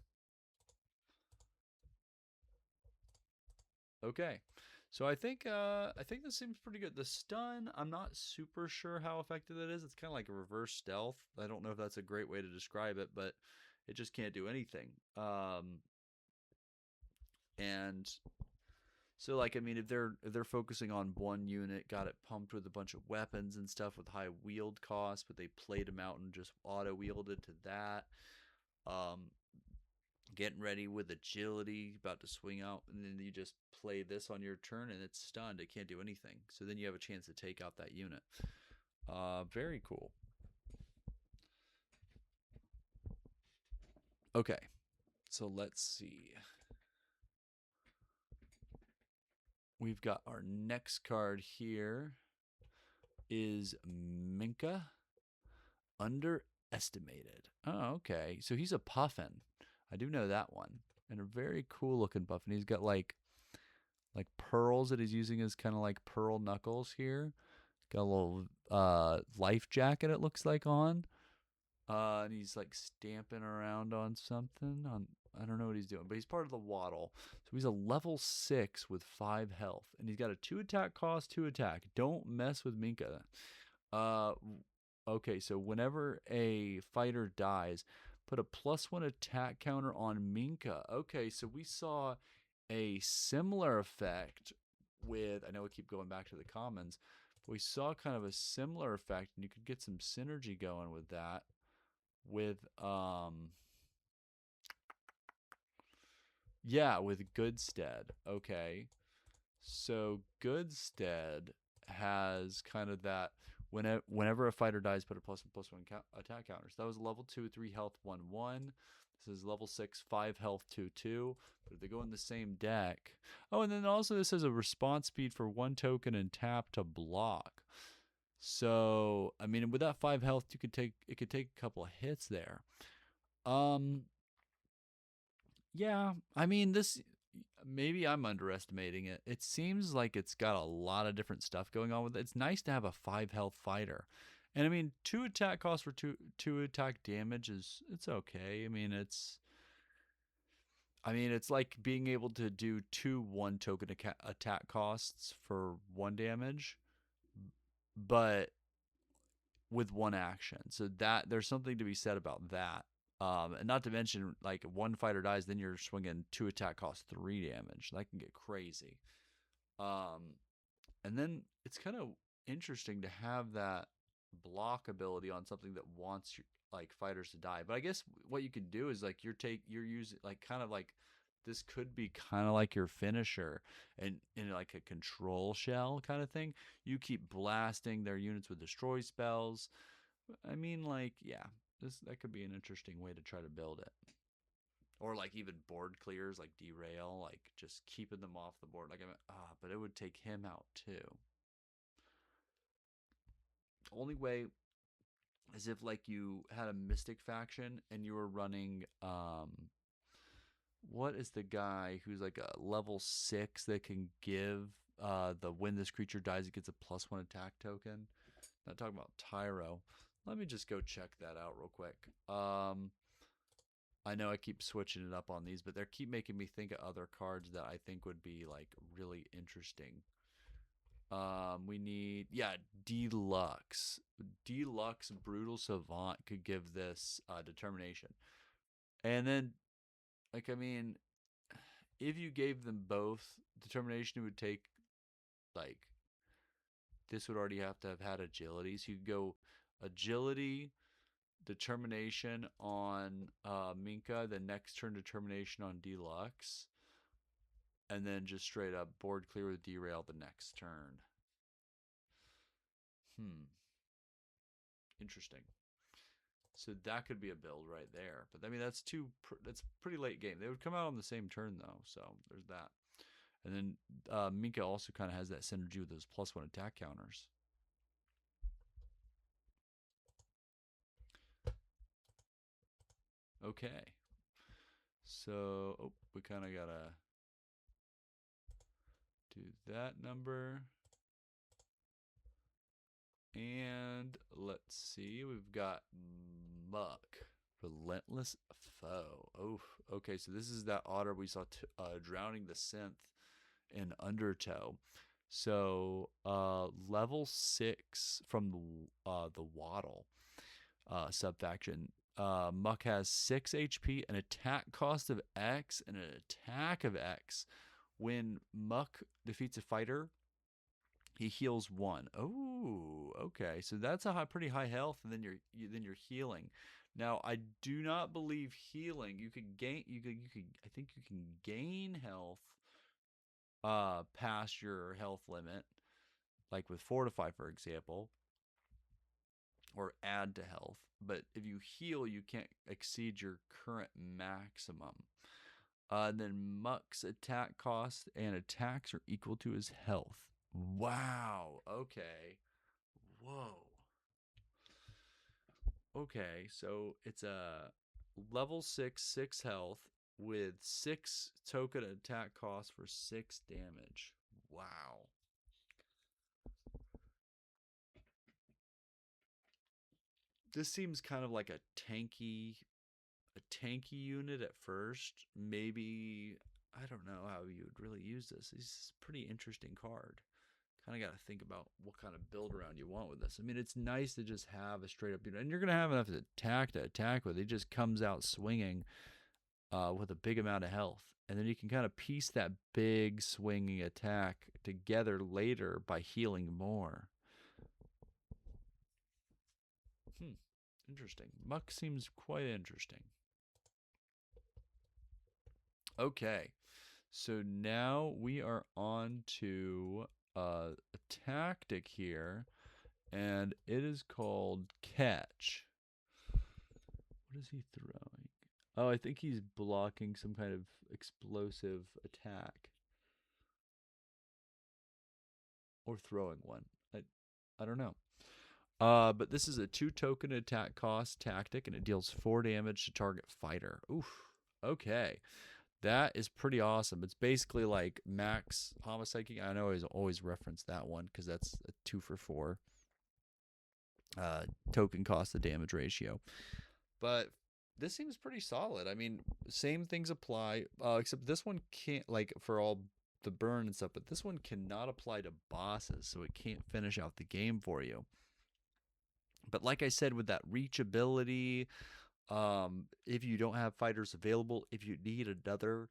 Okay. So I think this seems pretty good. The stun, I'm not super sure how effective it is. It's kind of like a reverse stealth. I don't know if that's a great way to describe it, but it just can't do anything. And so like, I mean, if they're focusing on one unit, got it pumped with a bunch of weapons and stuff with high wield costs, but they played them out and just auto wielded to that. Getting ready with agility, about to swing out, and then you just play this on your turn and it's stunned. It can't do anything. So then you have a chance to take out that unit. Very cool. Okay, so let's see. We've got our next card here is Minka. Underestimated. Oh, okay. So he's a puffin. I do know that one. And a very cool looking puffin. He's got like pearls that he's using as kind of like pearl knuckles here. Got a little life jacket, it looks like, on. And he's like stamping around on something. I don't know what he's doing, but he's part of the waddle. So he's a level 6 with 5 health. And he's got a 2 attack cost, 2 attack. Don't mess with Minka. Okay, so whenever a fighter dies, put a +1 attack counter on Minka. Okay, so we saw a similar effect with, I know we keep going back to the commons, but we saw kind of a similar effect, and you could get some synergy going with that. With yeah, with Goodstead. Okay. So Goodstead has kind of that whenever a fighter dies, put a +1/+1 attack counters. That was level 2, 3 health, 1/1. This is level 6, 5 health, 2/2. But if they go in the same deck. Oh, and then also this has a response speed for 1 token and tap to block. So, I mean, with that 5 health, it could take a couple of hits there. Yeah, I mean, this, maybe I'm underestimating it. It seems like it's got a lot of different stuff going on with it. It's nice to have a 5 health fighter. And I mean, 2 attack cost for two attack damage it's okay. I mean, it's like being able to do 2 1 token attack costs for 1 damage, but with 1 action. So that there's something to be said about that. And not to mention, like, 1 fighter dies, then you're swinging 2 attack cost 3 damage. That can get crazy. Um, and then it's kind of interesting to have that block ability on something that wants your, like, fighters to die. But I guess what you could do is, like, you're using, like, kind of like, this could be kind of like your finisher, and in like a control shell kind of thing. You keep blasting their units with destroy spells. I mean, like, yeah, that could be an interesting way to try to build it. Or like even board clears, like derail, like just keeping them off the board. Like, but it would take him out too. Only way is if, like, you had a mystic faction and you were running what is the guy who's like a level 6 that can give the when this creature dies it gets a +1 attack token. Not talking about Tyro. Let me just go check that out real quick. I know I keep switching it up on these, but they keep making me think of other cards that I think would be, like, really interesting. We need, yeah, Deluxe. Deluxe Brutal Savant could give this determination. And then, like, I mean, if you gave them both determination, it would take, like, this would already have to have had agility. So you could go agility, determination on Minka, then next turn determination on Deluxe, and then just straight up board clear with derail the next turn. Interesting. So that could be a build right there. But I mean, that's pretty late game. They would come out on the same turn though, so there's that. And then Minka also kind of has that synergy with those +1 attack counters. Okay. So, oh, we kind of gotta do that number. And let's see, we've got Muck, Relentless Foe. Oh, okay, so this is that otter we saw drowning the synth in Undertow. So level 6 from the Waddle subfaction. Muck has 6 HP, an attack cost of X, and an attack of X. When Muck defeats a fighter, he heals 1. Oh, okay. So that's a pretty high health, and then you're healing. Now, I do not believe healing. You could gain. I think you can gain health past your health limit, like with Fortify, for example, or add to health. But if you heal, you can't exceed your current maximum. Then Muck's attack cost and attacks are equal to his health. Wow. Okay. Whoa. Okay, so it's a level 6, 6 health with 6 token attack cost for 6 damage. Wow. This seems kind of like a tanky unit at first. Maybe, I don't know how you would really use this. This is a pretty interesting card. kind of got to think about what kind of build around you want with this. I mean, it's nice to just have a straight up unit, and you're going to have enough to attack with. He just comes out swinging with a big amount of health. And then you can kind of piece that big swinging attack together later by healing more. Interesting. Muck seems quite interesting. Okay. So now we are on to a tactic here, and it is called catch. What is he throwing? Oh, I think he's blocking some kind of explosive attack. Or throwing one. I don't know. But this is a 2-token attack cost tactic, and it deals 4 damage to target fighter. Oof. Okay. That is pretty awesome. It's basically like max homicide king. I know I always reference that one because that's a 2 for 4 token cost to damage ratio. But this seems pretty solid. I mean, same things apply, except this one can't, like, for all the burn and stuff, but this one cannot apply to bosses, so it can't finish out the game for you. But like I said, with that reachability, if you don't have fighters available, if you need another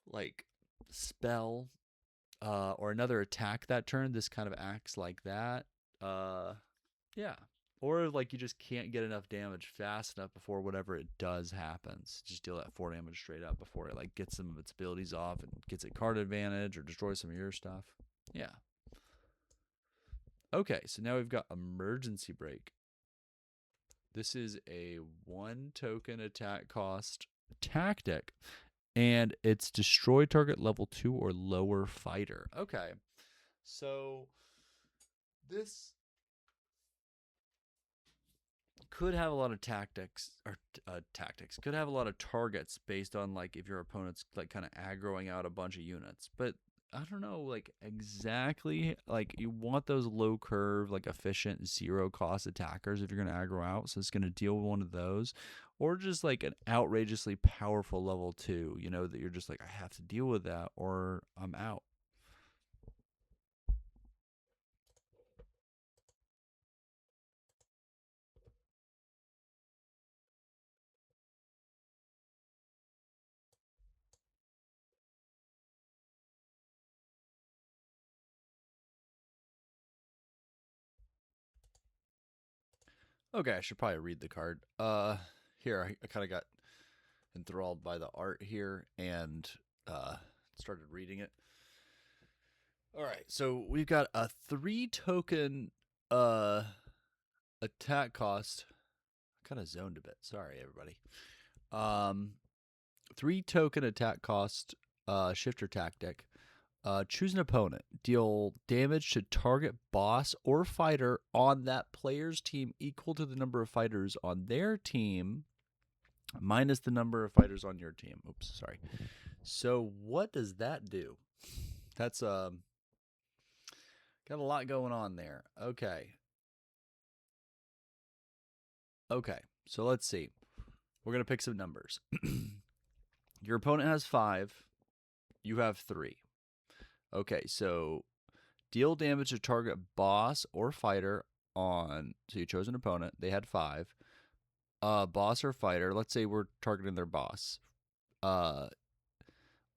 like spell or another attack that turn, this kind of acts like that. Yeah. Or like you just can't get enough damage fast enough before whatever it does happens. Just deal that 4 damage straight up before it like gets some of its abilities off and gets a card advantage or destroys some of your stuff. Yeah. Okay, so now we've got Emergency Brake. This is a 1-token attack cost tactic, and it's destroy target level 2 or lower fighter. Okay, so this could have a lot of tactics, could have a lot of targets based on like if your opponent's like kind of aggroing out a bunch of units, but I don't know, like exactly, like you want those low curve, like efficient 0 cost attackers if you're going to aggro out. So it's going to deal with one of those, or just like an outrageously powerful level 2, you know, that you're just like, I have to deal with that or I'm out. Okay, I should probably read the card. Here, I kind of got enthralled by the art here and started reading it. All right, so we've got a 3-token attack cost. I kind of zoned a bit. Sorry, everybody. 3-token attack cost shifter tactic. Choose an opponent. Deal damage to target boss or fighter on that player's team equal to the number of fighters on their team minus the number of fighters on your team. Oops, sorry. So what does that do? That's got a lot going on there. Okay. So let's see. We're going to pick some numbers. Your opponent has 5. You have 3. Okay, so deal damage to target boss or fighter on, so you chose an opponent. They had 5. Boss or fighter, let's say we're targeting their boss. On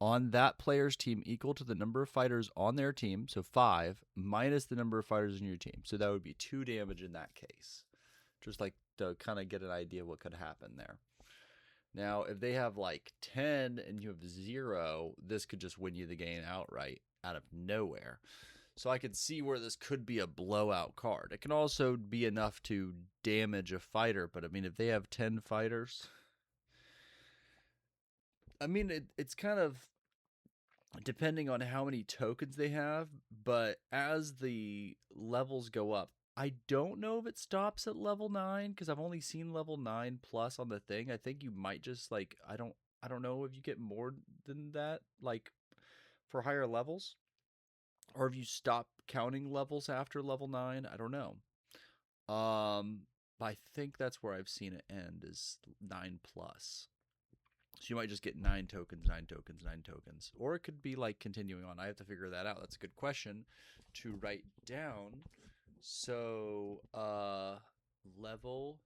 that player's team equal to the number of fighters on their team, so 5, minus the number of fighters in your team. So that would be 2 damage in that case. Just like to kind of get an idea what could happen there. Now, if they have like 10 and you have 0, this could just win you the game outright out of nowhere. So I could see where this could be a blowout card. It can also be enough to damage a fighter, but I mean, if they have 10 fighters, I mean, it's kind of depending on how many tokens they have, but as the levels go up, I don't know if it stops at level 9 because I've only seen level 9 plus on the thing. I think you might just like, I don't know if you get more than that, like for higher levels, or if you stop counting levels after level 9. I don't know. I think that's where I've seen it end is 9 plus. So you might just get 9 tokens, 9 tokens, 9 tokens. Or it could be like continuing on. I have to figure that out. That's a good question to write down. So, level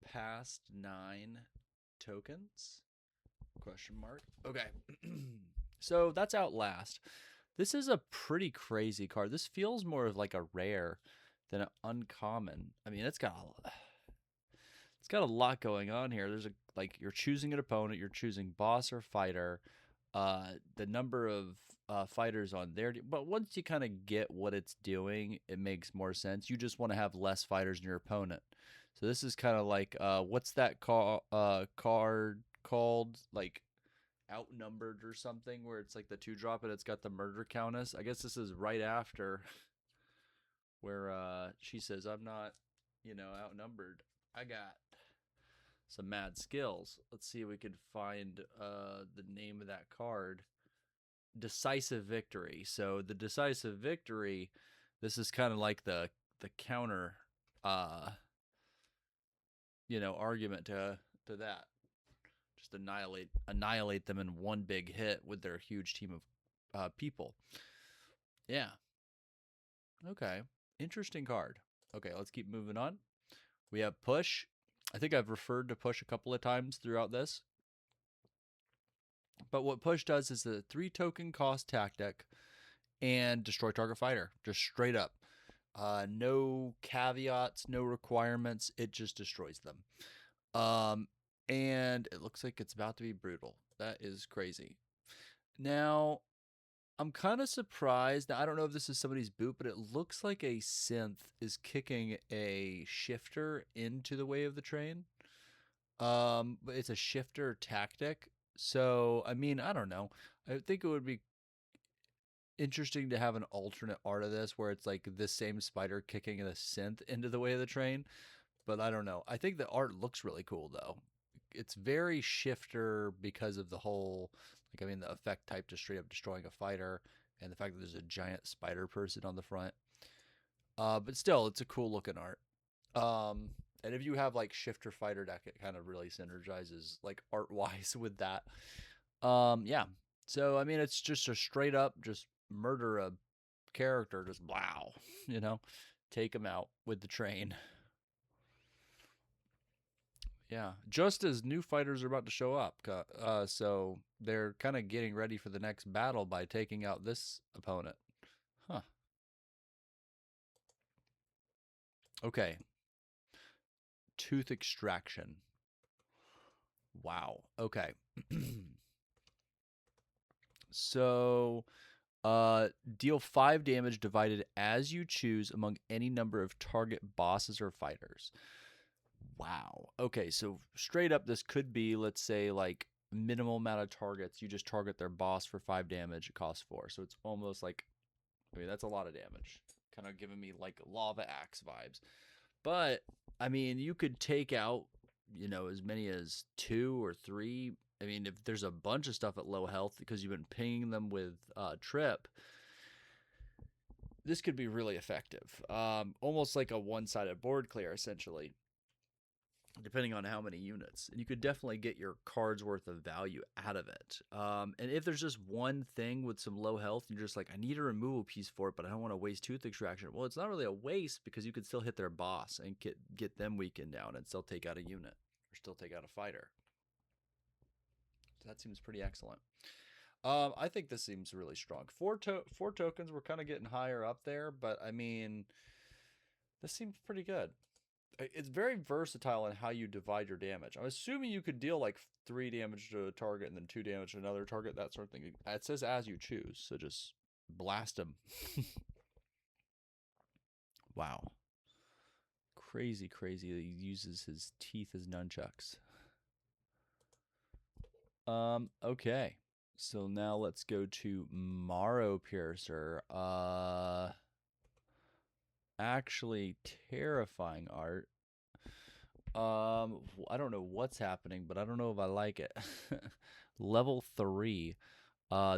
past 9 tokens? Question mark. Okay. So that's Outlast. This is a pretty crazy card. This feels more of like a rare than an uncommon. I mean, it's got a lot going on here. There's like you're choosing an opponent, you're choosing boss or fighter, the number of fighters on there. But once you kind of get what it's doing, it makes more sense. You just want to have less fighters than your opponent. So this is kind of like what's that card called? Like Outnumbered or something, where it's like the 2-drop and it's got the murder countess. I guess this is right after where she says, "I'm not, outnumbered. I got some mad skills." Let's see if we could find the name of that card. Decisive Victory. So the Decisive Victory, this is kind of like the counter argument to that. Just annihilate them in one big hit with their huge team of people. Yeah. Okay. Interesting card. Okay, let's keep moving on. We have Push. I think I've referred to Push a couple of times throughout this. But what Push does is a 3 token cost tactic and destroy target fighter. Just straight up. No caveats, no requirements. It just destroys them. And it looks like it's about to be brutal. That is crazy. Now, I'm kind of surprised. Now, I don't know if this is somebody's boot, but it looks like a synth is kicking a shifter into the way of the train. But it's a shifter tactic. So, I mean, I don't know. I think it would be interesting to have an alternate art of this where it's like this same spider kicking a synth into the way of the train. But I don't know. I think the art looks really cool, though. It's very shifter because of the whole, the effect type to straight up destroying a fighter and the fact that there's a giant spider person on the front. But still, it's a cool looking art. And if you have like shifter fighter deck, it kind of really synergizes like art wise with that. Yeah. So I mean, it's just a straight up just murder a character, just wow, take him out with the train. Yeah, just as new fighters are about to show up, so they're kind of getting ready for the next battle by taking out this opponent. Huh. Okay. Tooth Extraction. Wow. Okay. So, deal 5 damage divided as you choose among any number of target bosses or fighters. Wow. Okay, so straight up, this could be, let's say, like minimal amount of targets. You just target their boss for 5 damage. It costs 4. So it's almost like, I mean, that's a lot of damage. Kind of giving me like lava axe vibes. But, I mean, you could take out, as many as 2 or 3. I mean, if there's a bunch of stuff at low health because you've been pinging them with Trip, this could be really effective. Almost like a one-sided board clear, essentially, depending on how many units. And you could definitely get your card's worth of value out of it. And if there's just one thing with some low health, and you're just like, I need a removal piece for it, but I don't want to waste Tooth Extraction. Well, it's not really a waste because you could still hit their boss and get them weakened down and still take out a unit or still take out a fighter. So that seems pretty excellent. I think this seems really strong. 4 tokens, we're kind of getting higher up there, but I mean, this seems pretty good. It's very versatile in how you divide your damage. I'm assuming you could deal like 3 damage to a target and then 2 damage to another target, that sort of thing. It says as you choose, so just blast them. Wow. Crazy, crazy that he uses his teeth as nunchucks. Okay. So now let's go to Marrow Piercer. Actually terrifying art. I don't know what's happening, but I don't know if I like it. Level 3.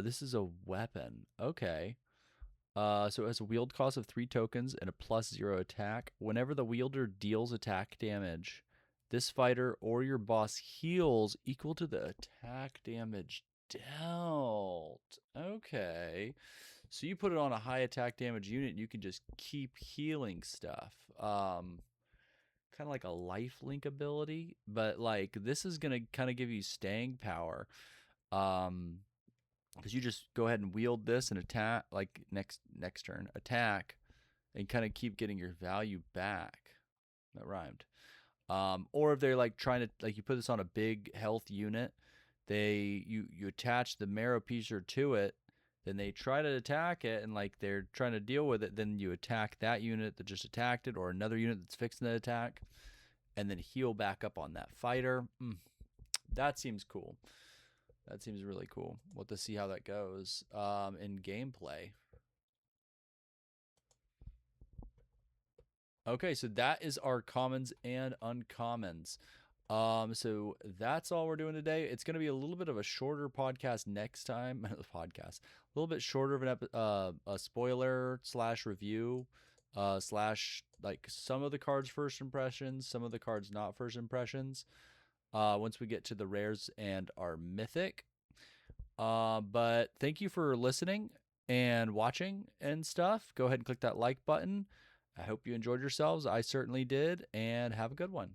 This is a weapon. Okay. So it has a wield cost of 3 tokens and a +0 attack. Whenever the wielder deals attack damage, this fighter or your boss heals equal to the attack damage dealt. Okay. So you put it on a high attack damage unit and you can just keep healing stuff. Kind of like a life link ability, but like this is going to kind of give you staying power. Because you just go ahead and wield this and attack, like next turn, attack, and kind of keep getting your value back. That rhymed. Or if they're like trying to, like, you put this on a big health unit, you attach the marrow piercer to it, then they try to attack it, and like they're trying to deal with it, then you attack that unit that just attacked it, or another unit that's fixing the attack, and then heal back up on that fighter. That seems cool. That seems really cool. We'll have to see how that goes in gameplay. Okay, so that is our commons and uncommons. So that's all we're doing today. It's going to be a little bit of a shorter podcast next time. The podcast, a little bit shorter of a spoiler / review / like some of the cards first impressions, some of the cards not first impressions. Once we get to the rares and our mythic. But thank you for listening and watching and stuff. Go ahead and click that like button. I hope you enjoyed yourselves. I certainly did, and have a good one.